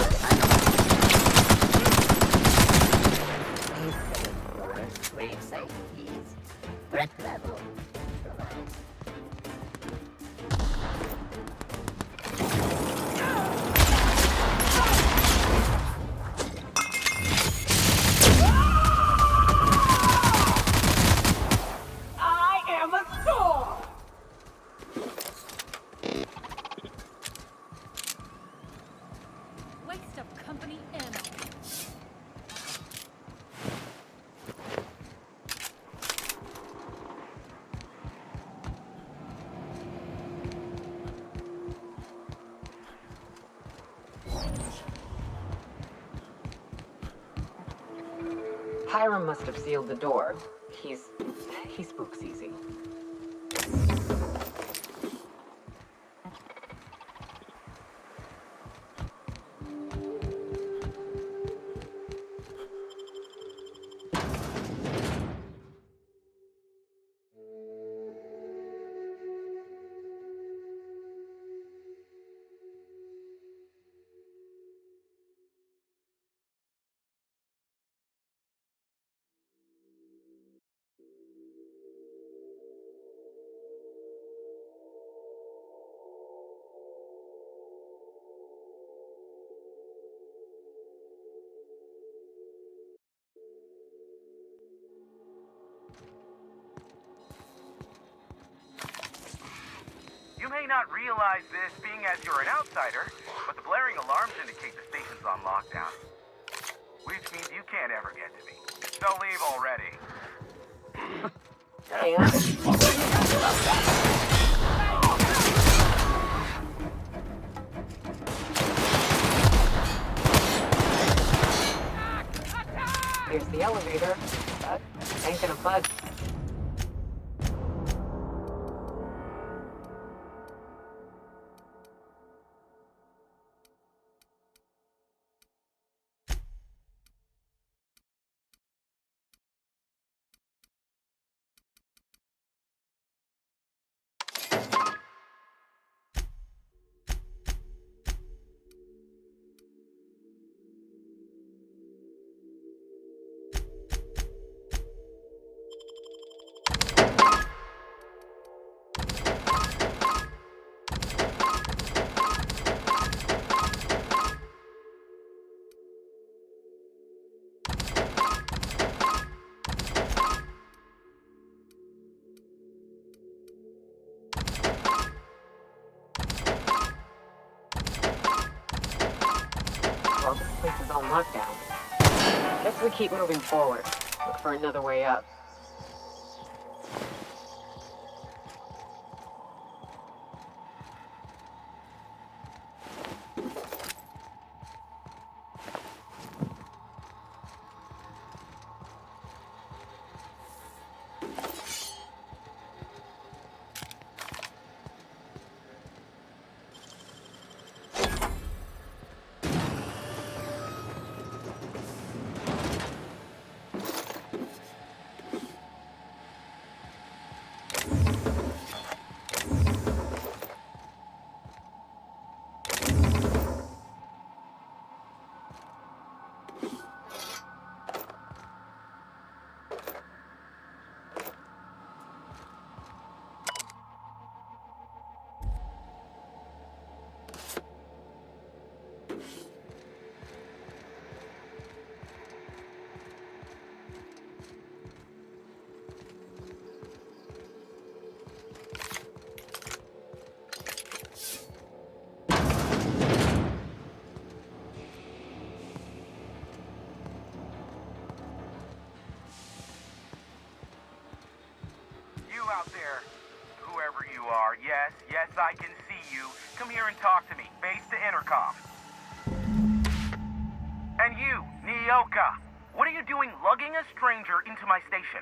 grave site keys. Threat level. I am a storm! Waste of company ammo. Hiram must have sealed the door. He spooks easy. You may not realize this, being as you're an outsider, but the blaring alarms indicate the station's on lockdown. Which means you can't ever get to me. So leave already. Here's the elevator, but ain't gonna budge. Well, this place is on lockdown. Guess we keep moving forward. Look for another way up. Out there, whoever you are, yes, I can see you. Come here and talk to me. Base to intercom. And you, Nyoka, what are you doing lugging a stranger into my station?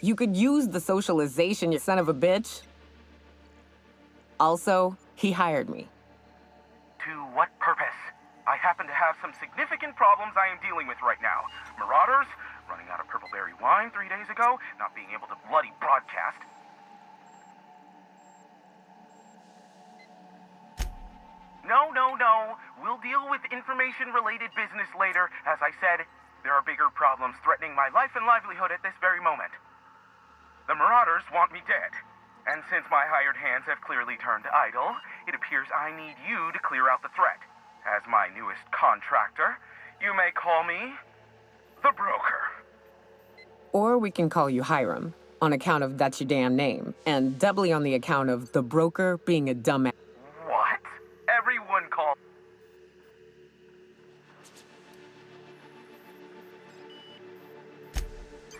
You could use the socialization, you son of a bitch. Also, he hired me. To what purpose? I happen to have some significant problems I am dealing with right now. Marauders, running out of purple berry wine 3 days ago, not being able to bloody broadcast. no. We'll deal with information-related business later. As I said, there are bigger problems threatening my life and livelihood at this very moment. The Marauders want me dead. And since my hired hands have clearly turned idle, it appears I need you to clear out the threat. As my newest contractor, you may call me the Broker. Or we can call you Hiram, on account of that's your damn name, and doubly on the account of the Broker being a dumbass. What? Everyone call...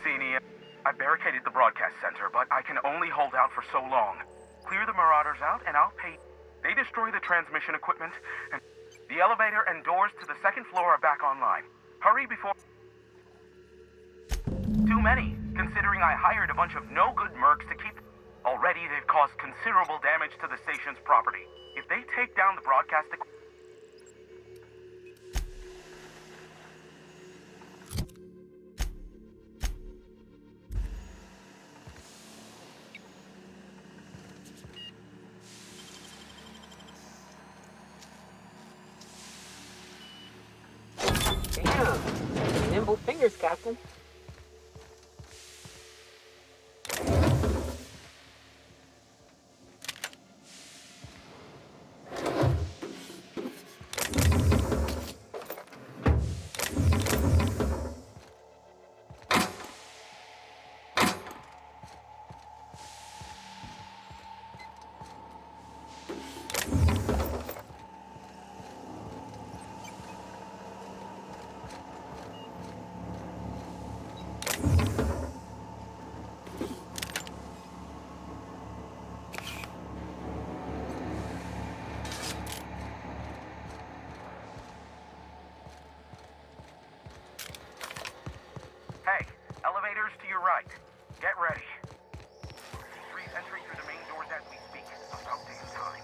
Senior, I barricaded the broadcast center, but I can only hold out for so long. Clear the Marauders out, and I'll pay... They destroy the transmission equipment, and the elevator and doors to the second floor are back online. Hurry before... Too many, considering I hired a bunch of no-good mercs to keep... Already, they've caused considerable damage to the station's property. If they take down the broadcast equipment... Damn, nimble fingers, Captain. Hey, elevators to your right. Get ready. C3's entering through the main doors as we speak. About damn time.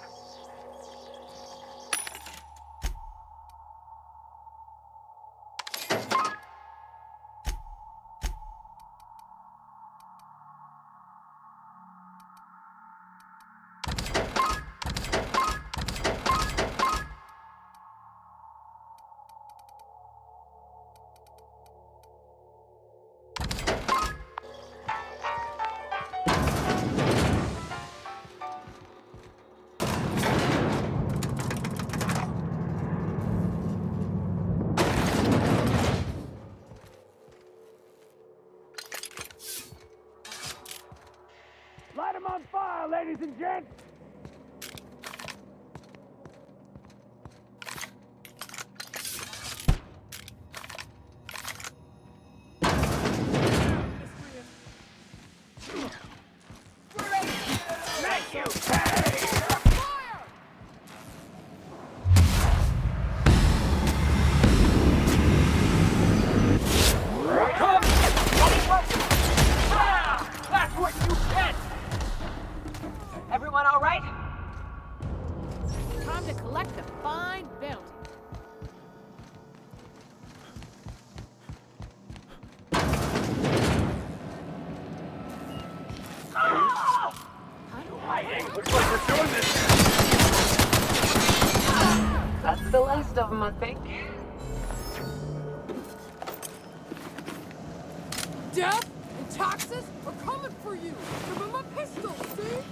Light 'em on fire, ladies and gents! Make you pay! Come! That's what you get! Everyone all right? Time to collect the fine bounty. Looks like we're doing this! That's the last of them, I think. Death and taxes are coming for you. Give him a pistol, see?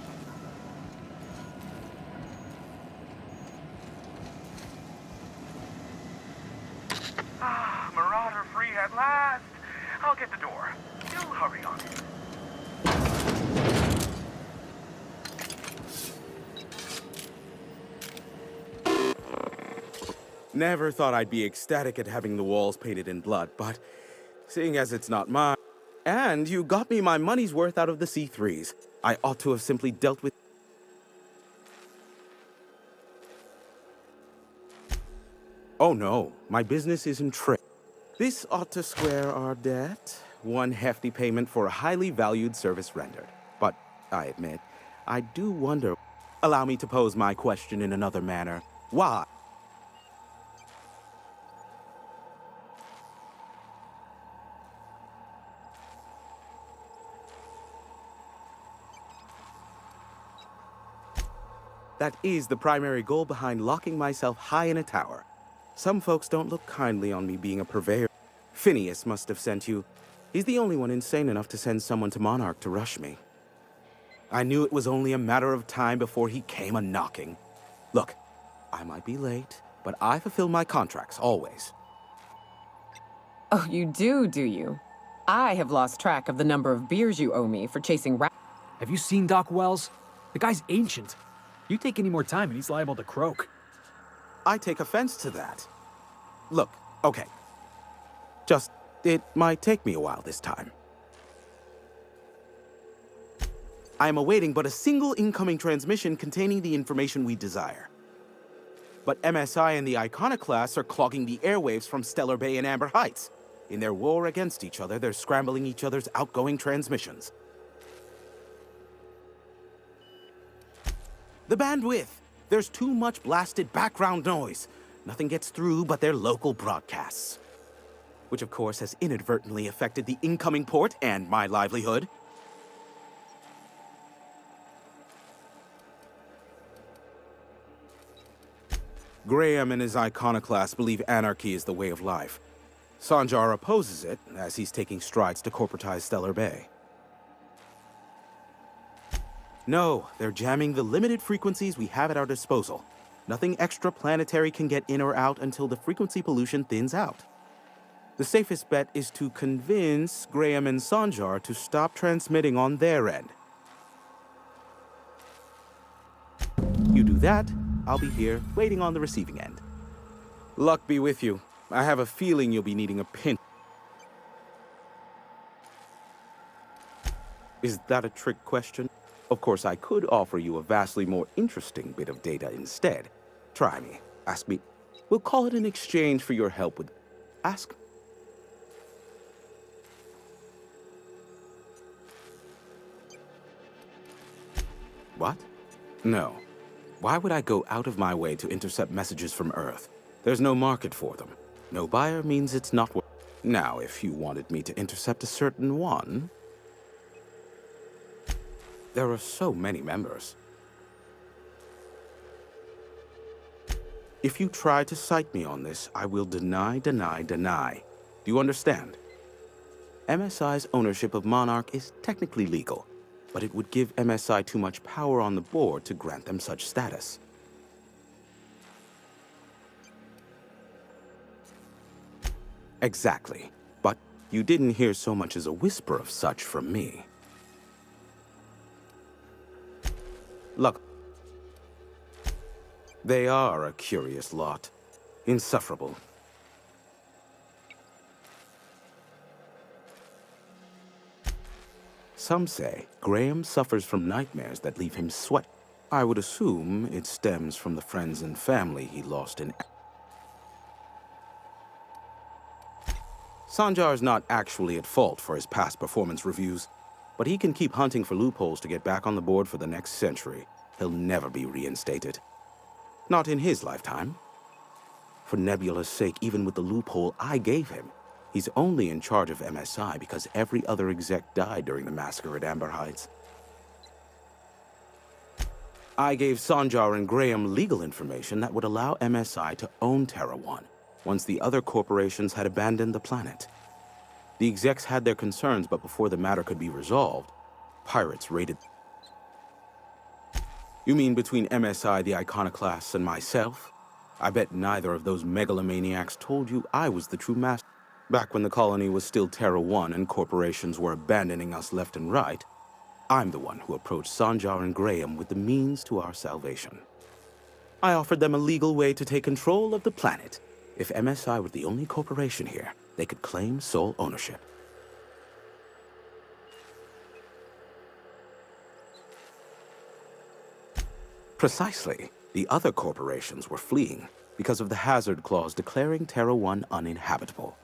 Marauder free at last. I'll get the door. You'll hurry on it. Never thought I'd be ecstatic at having the walls painted in blood, but seeing as it's not mine... And you got me my money's worth out of the C3s. I ought to have simply dealt with... Oh no, my business is in trade. This ought to square our debt. One hefty payment for a highly valued service rendered. But, I admit, I do wonder... Allow me to pose my question in another manner. Why? That is the primary goal behind locking myself high in a tower. Some folks don't look kindly on me being a purveyor. Phineas must have sent you. He's the only one insane enough to send someone to Monarch to rush me. I knew it was only a matter of time before he came a-knocking. Look, I might be late, but I fulfill my contracts, always. Oh, you do you? I have lost track of the number of beers you owe me for chasing Have you seen Doc Wells? The guy's ancient. You take any more time and he's liable to croak. I take offense to that. Look, okay. It might take me a while this time. I am awaiting but a single incoming transmission containing the information we desire. But MSI and the Iconoclasts are clogging the airwaves from Stellar Bay and Amber Heights. In their war against each other, they're scrambling each other's outgoing transmissions. The bandwidth! There's too much blasted background noise. Nothing gets through but their local broadcasts. Which of course has inadvertently affected the incoming port and my livelihood. Graham and his iconoclasts believe anarchy is the way of life. Sanjar opposes it, as he's taking strides to corporatize Stellar Bay. No, they're jamming the limited frequencies we have at our disposal. Nothing extraplanetary can get in or out until the frequency pollution thins out. The safest bet is to convince Graham and Sanjar to stop transmitting on their end. You do that, I'll be here, waiting on the receiving end. Luck be with you. I have a feeling you'll be needing a pinch. Is that a trick question? Of course, I could offer you a vastly more interesting bit of data instead. Try me. Ask me. We'll call it an exchange for your help with... Ask. What? No. Why would I go out of my way to intercept messages from Earth? There's no market for them. No buyer means it's not worth... Now, if you wanted me to intercept a certain one... There are so many members. If you try to cite me on this, I will deny. Do you understand? MSI's ownership of Monarch is technically legal, but it would give MSI too much power on the board to grant them such status. Exactly. But you didn't hear so much as a whisper of such from me. Look, they are a curious lot. Insufferable. Some say Graham suffers from nightmares that leave him sweat. I would assume it stems from the friends and family he lost in... Sanjar's not actually at fault for his past performance reviews, but he can keep hunting for loopholes to get back on the board for the next century. He'll never be reinstated. Not in his lifetime. For Nebula's sake, even with the loophole I gave him, he's only in charge of MSI because every other exec died during the massacre at Amber Heights. I gave Sanjar and Graham legal information that would allow MSI to own Terra One, once the other corporations had abandoned the planet. The execs had their concerns, but before the matter could be resolved, pirates raided... You mean between MSI, the Iconoclasts, and myself? I bet neither of those megalomaniacs told you I was the true master. Back when the colony was still Terra One and corporations were abandoning us left and right, I'm the one who approached Sanjar and Graham with the means to our salvation. I offered them a legal way to take control of the planet. If MSI were the only corporation here, they could claim sole ownership. Precisely. The other corporations were fleeing because of the hazard clause declaring Terra One uninhabitable.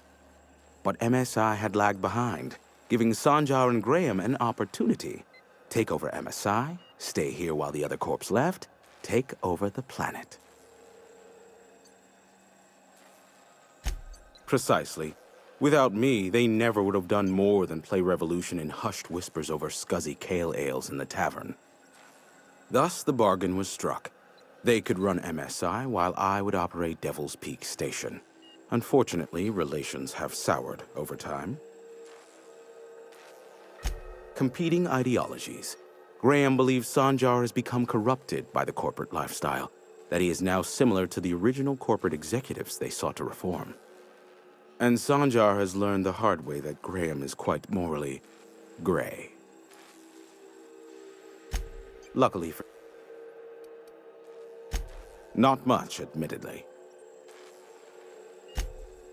But MSI had lagged behind, giving Sanjar and Graham an opportunity. Take over MSI, stay here while the other corps left, take over the planet. Precisely. Without me, they never would have done more than play Revolution in hushed whispers over scuzzy kale ales in the tavern. Thus, the bargain was struck. They could run MSI while I would operate Devil's Peak Station. Unfortunately, relations have soured over time. Competing ideologies. Graham believes Sanjar has become corrupted by the corporate lifestyle, that he is now similar to the original corporate executives they sought to reform. And Sanjar has learned the hard way that Graham is quite morally gray. Luckily for... Not much, admittedly.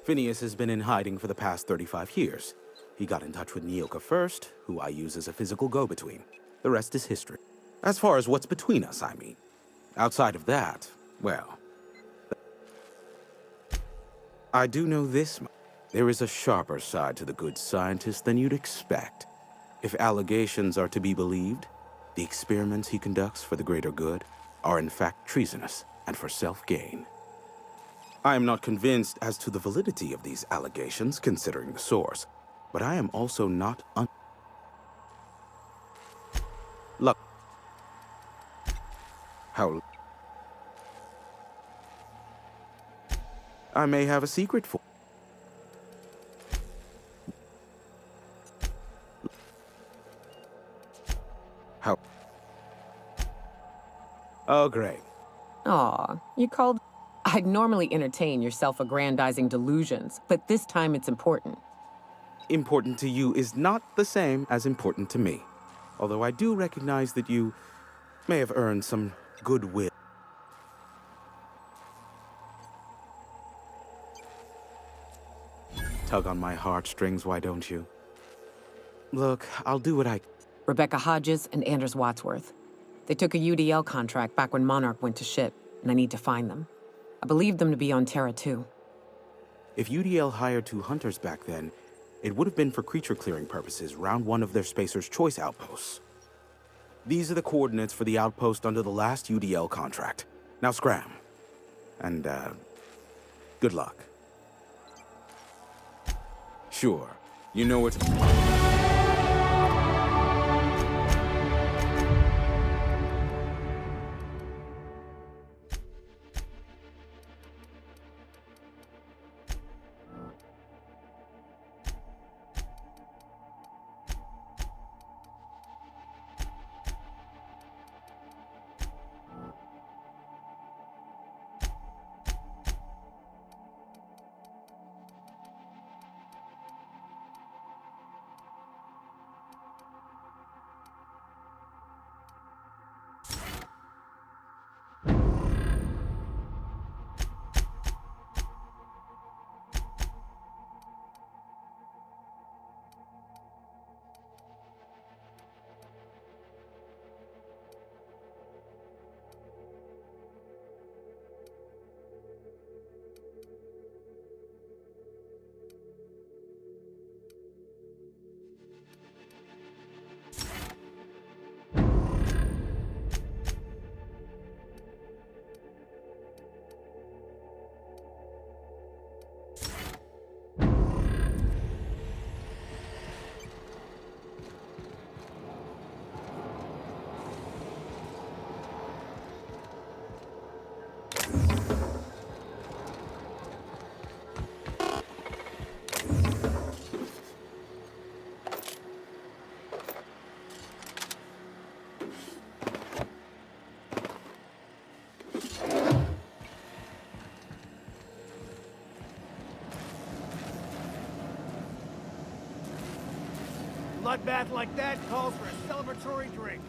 Phineas has been in hiding for the past 35 years. He got in touch with Nyoka first, who I use as a physical go-between. The rest is history. As far as what's between us, I mean. Outside of that, well... I do know this much. There is a sharper side to the good scientist than you'd expect. If allegations are to be believed, the experiments he conducts for the greater good are in fact treasonous and for self-gain. I am not convinced as to the validity of these allegations, considering the source, but I am also not How... I may have a secret for... How... Oh, great. Aw, you called... I'd normally entertain your self-aggrandizing delusions, but this time it's important. Important to you is not the same as important to me. Although I do recognize that you may have earned some goodwill. Tug on my heartstrings, why don't you? Look, I'll do what I... Rebecca Hodges and Anders Wadsworth. They took a UDL contract back when Monarch went to shit, and I need to find them. I believe them to be on Terra 2. If UDL hired 2 hunters back then, it would have been for creature clearing purposes round one of their Spacer's Choice outposts. These are the coordinates for the outpost under the last UDL contract. Now scram. And, good luck. Sure, you know where to... Bloodbath like that calls for a celebratory drink.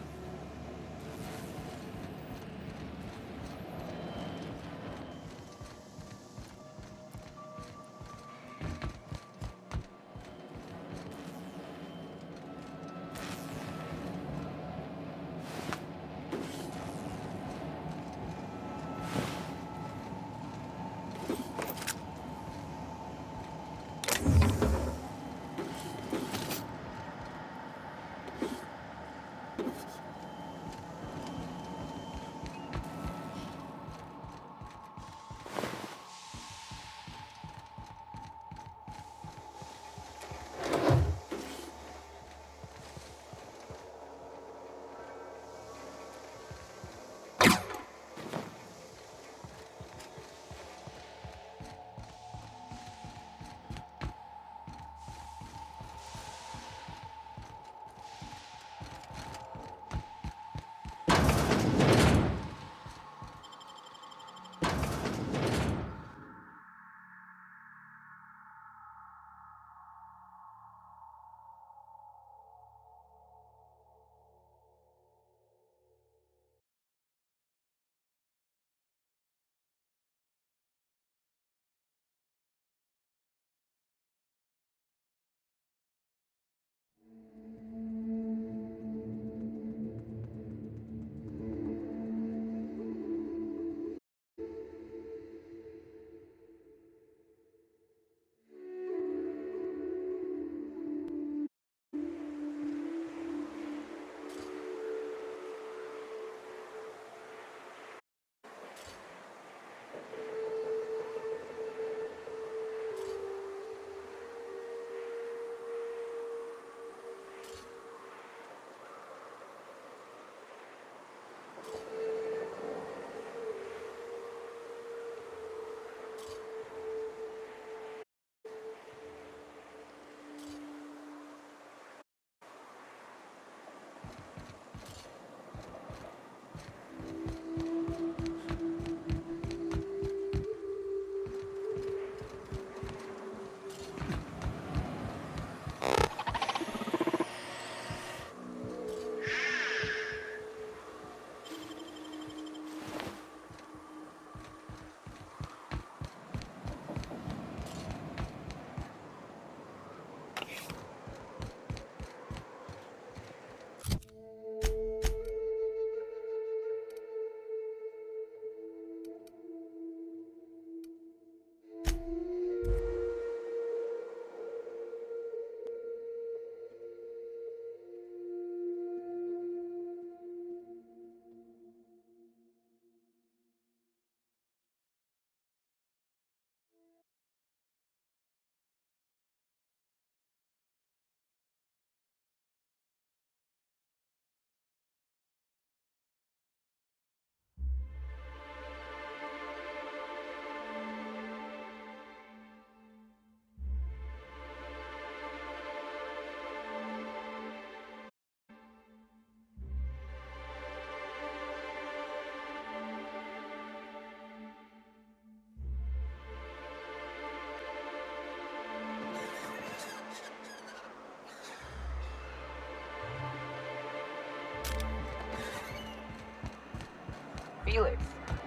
Felix,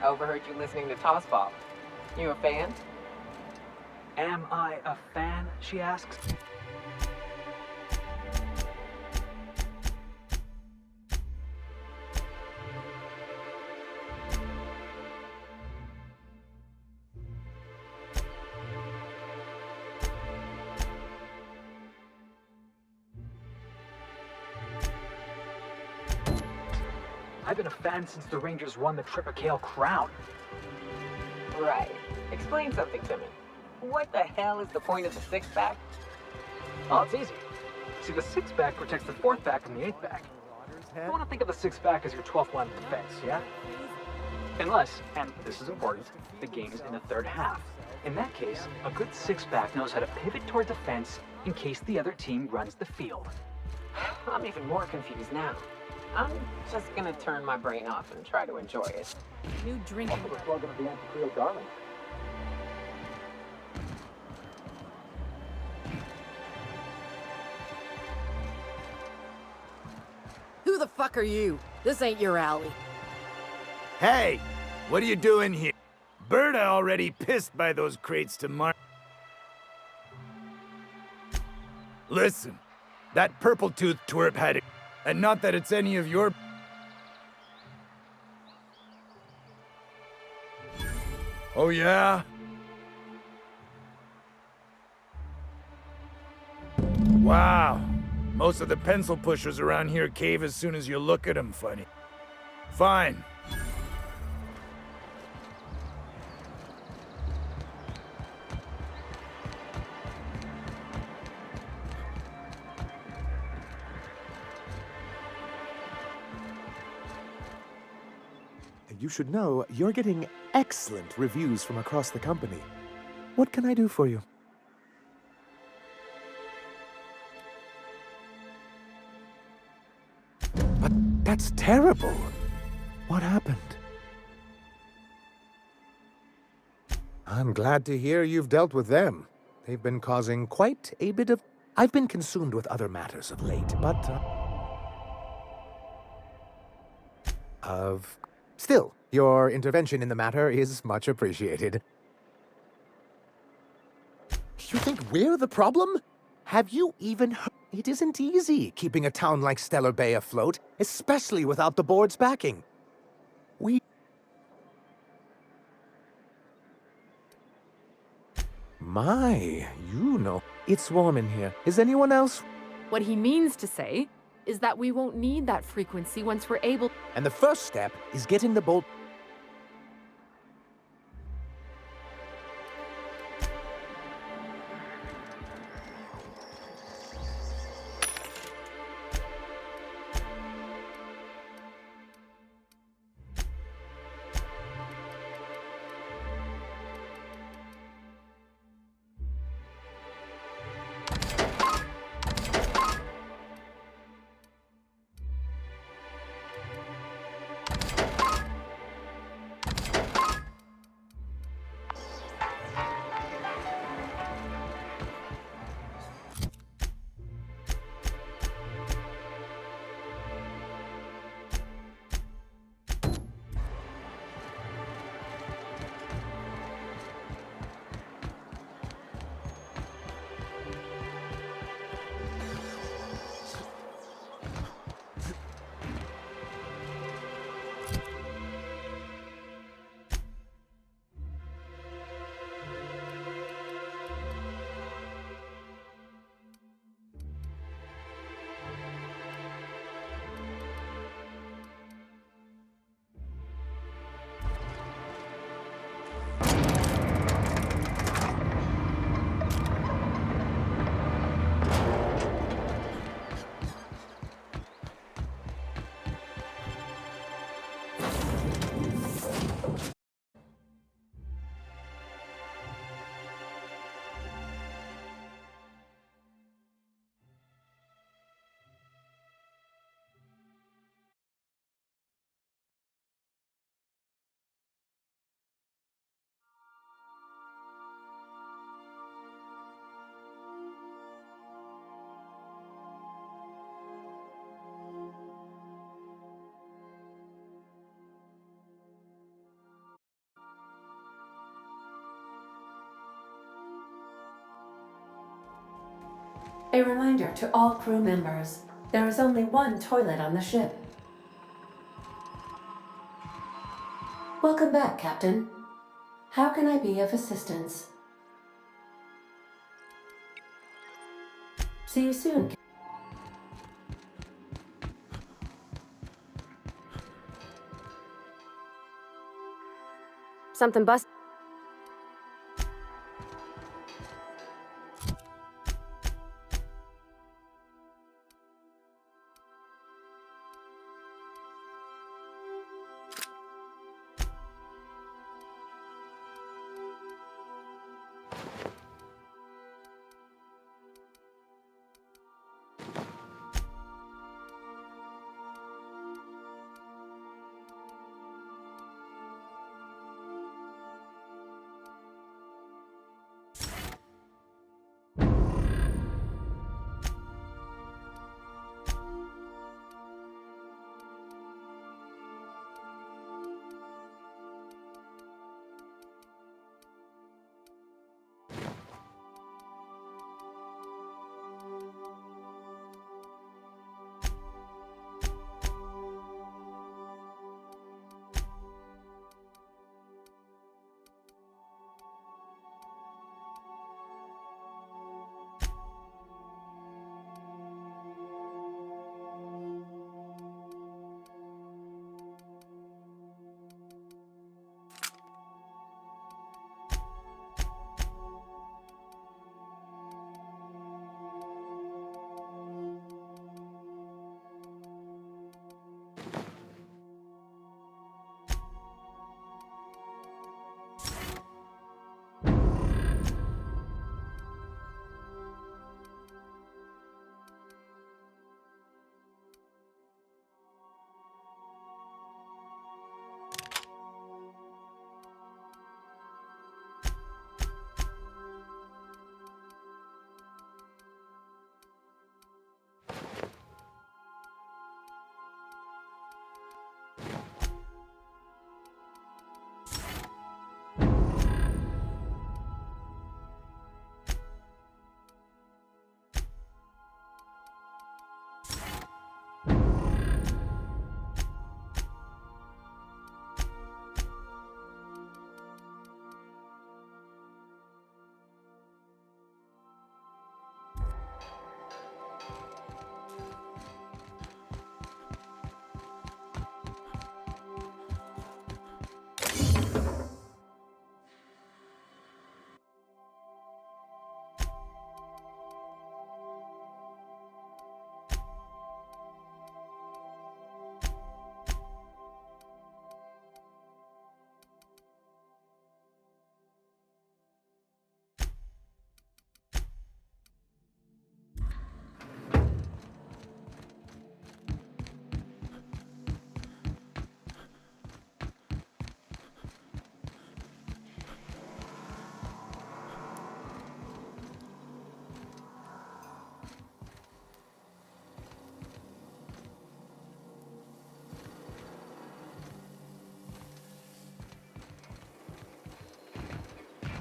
I overheard you listening to Tosspop. You a fan? Am I a fan, she asks? I've been a fan since the Rangers won the Tripicale Crown. Right. Explain something to me. What the hell is the point of the six-pack? Oh, it's easy. See, the six-pack protects the fourth back and the eighth back. You want to think of the six-pack as your 12th line of defense, yeah? Unless, and this is important, the game is in the third half. In that case, a good six-pack knows how to pivot toward defense in case the other team runs the field. I'm even more confused now. I'm just gonna turn my brain off and try to enjoy it. New drinking. Welcome to the slogan of the Anti-Creel Darling. Who the fuck are you? This ain't your alley. Hey, what are you doing here? Berta already pissed by those crates to Mar. Listen, that purple-toothed twerp had it, and not that it's any of your... Oh, yeah? Wow. Most of the pencil pushers around here cave as soon as you look at them funny. Fine. You should know you're getting excellent reviews from across the company. What can I do for you? But that's terrible. What happened? I'm glad to hear you've dealt with them. They've been causing quite a bit of... I've been consumed with other matters of late, but... Still, your intervention in the matter is much appreciated. You think we're the problem? Have you even heard? It isn't easy keeping a town like Stellar Bay afloat, especially without the board's backing. My, you know. It's warm in here. Is anyone else? What he means to say is that we won't need that frequency once we're able... And the first step is getting the bolt... A reminder to all crew members, there is only one toilet on the ship. Welcome back, Captain. How can I be of assistance? See you soon. Something bust.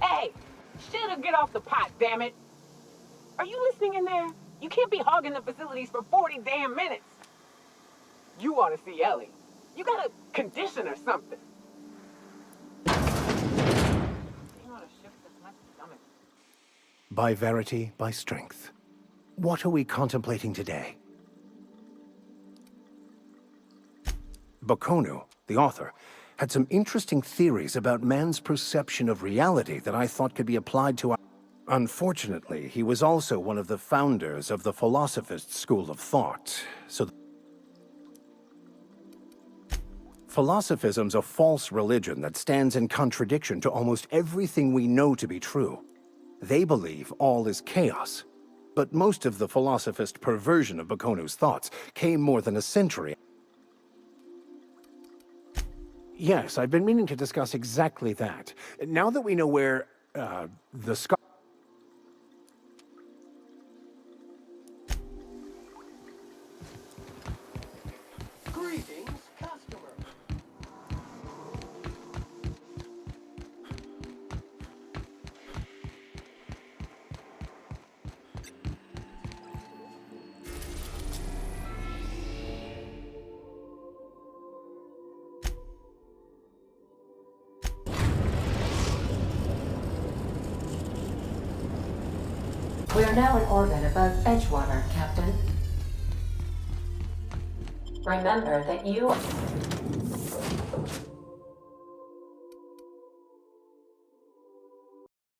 Hey, shit'll get off the pot, damn it. Are you listening in there? You can't be hogging the facilities for 40 damn minutes. You ought to see Ellie. You got a condition or something. By verity, by strength. What are we contemplating today? Bokonu, the author, had some interesting theories about man's perception of reality that I thought could be applied to our... Unfortunately, he was also one of the founders of the Philosophist school of thought, so... Philosophism's a false religion that stands in contradiction to almost everything we know to be true. They believe all is chaos, but most of the philosophist perversion of Bokonu's thoughts came more than a century. Yes, I've been meaning to discuss exactly that. Now that we know where, the scar... Greetings, customer. We are now in orbit above Edgewater, Captain. Remember that you are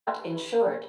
not insured.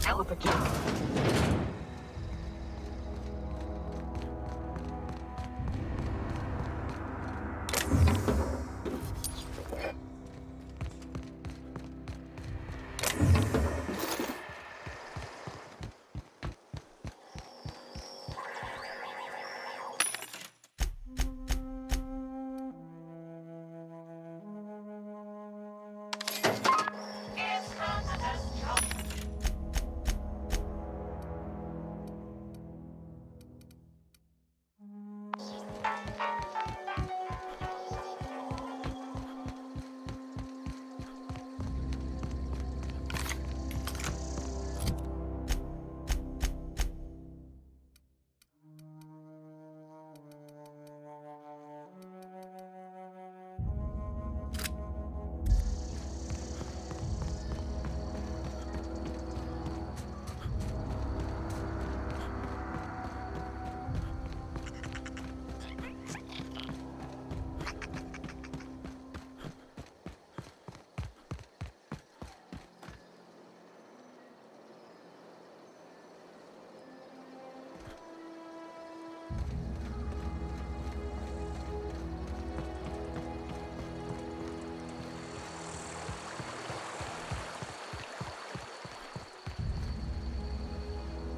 Hell of a job.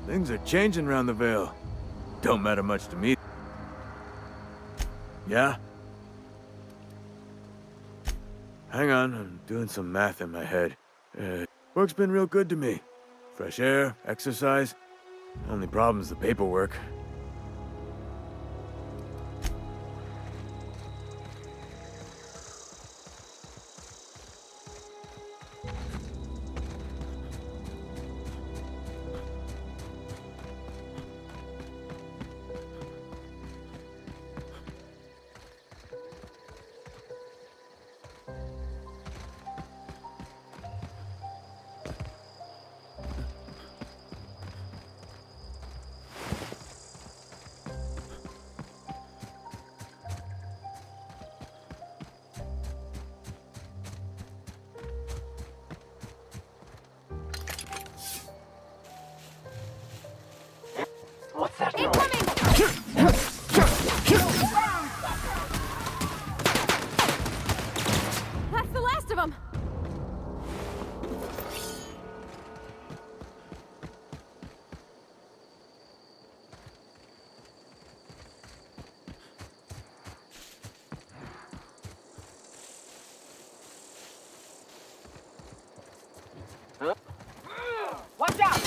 Things are changing around the Vale. Don't matter much to me. Yeah? Hang on, I'm doing some math in my head. Work's been real good to me. Fresh air, exercise. Only problem's the paperwork. of them! Watch out!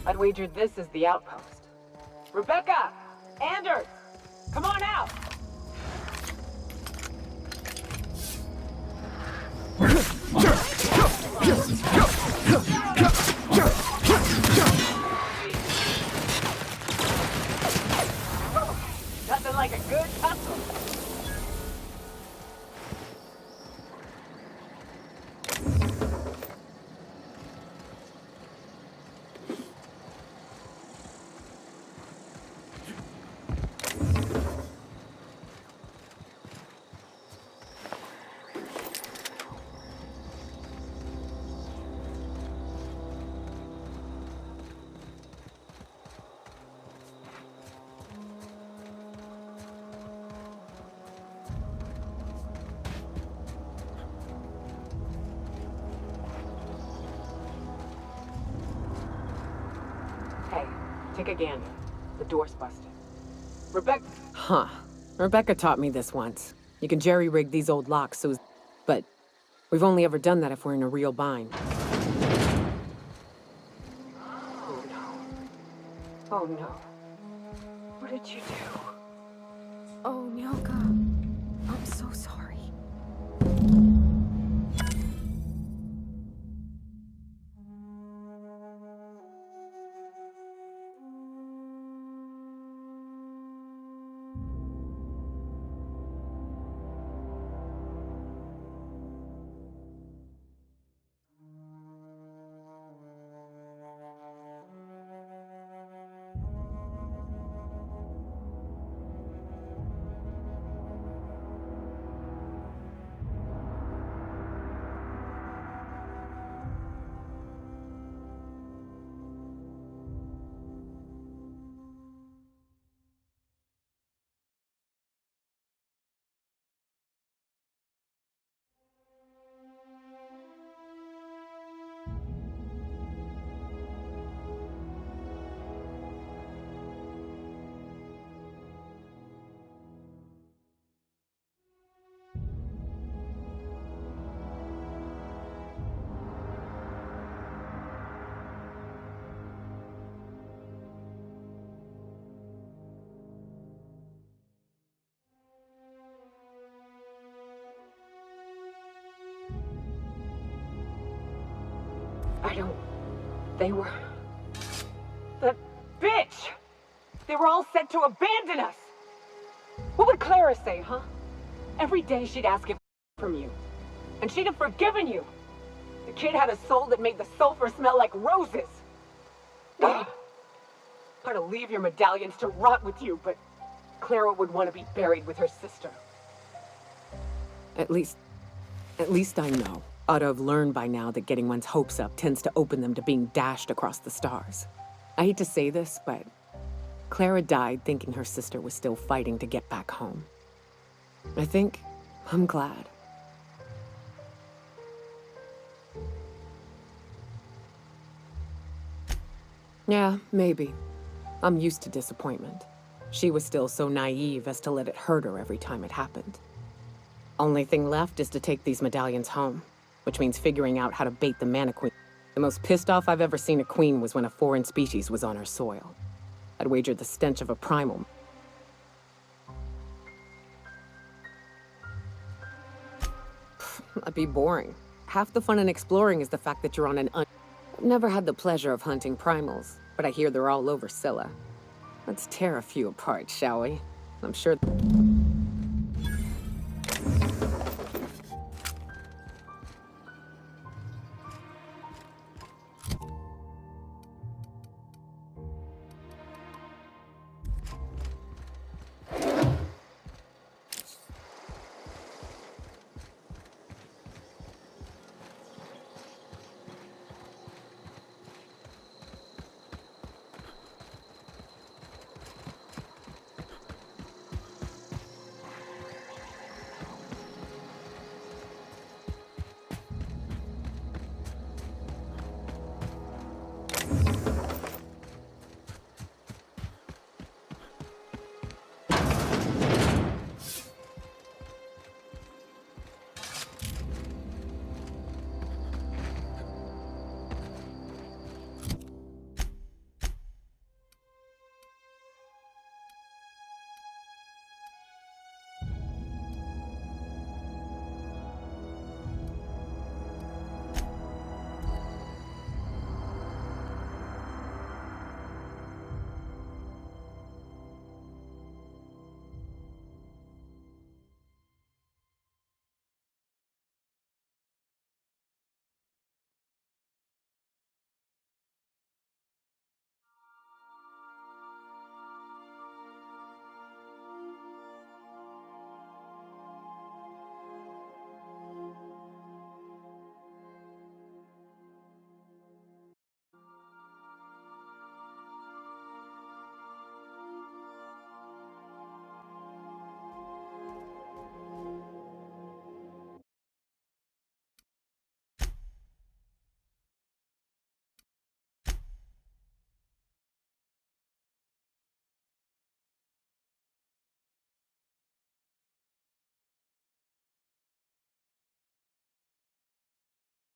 I'd wager this is the outpost. Rebecca! Anders! Come on out! Nothing like a good tussle. Hey, take a gander. The door's busted. Rebecca... Huh. Rebecca taught me this once. You can jerry-rig these old locks so... But we've only ever done that if we're in a real bind. Oh no. Oh no. What did you do? Oh, Nyoka. I'm so sorry. I don't... They were... That bitch! They were all set to abandon us! What would Clara say, huh? Every day she'd ask if from you. And she'd have forgiven you. The kid had a soul that made the sulfur smell like roses. Ugh. I'd leave your medallions to rot with you, but Clara would want to be buried with her sister. At least I know. Ought to have learned by now that getting one's hopes up tends to open them to being dashed across the stars. I hate to say this, but Clara died thinking her sister was still fighting to get back home. I think I'm glad. Yeah, maybe. I'm used to disappointment. She was still so naive as to let it hurt her every time it happened. Only thing left is to take these medallions home, which means figuring out how to bait the Mantiqueen. The most pissed off I've ever seen a queen was when a foreign species was on her soil. I'd wager the stench of a primal. That'd be boring. Half the fun in exploring is the fact that you're on an I've never had the pleasure of hunting primals, but I hear they're all over Scylla. Let's tear a few apart, shall we? I'm sure...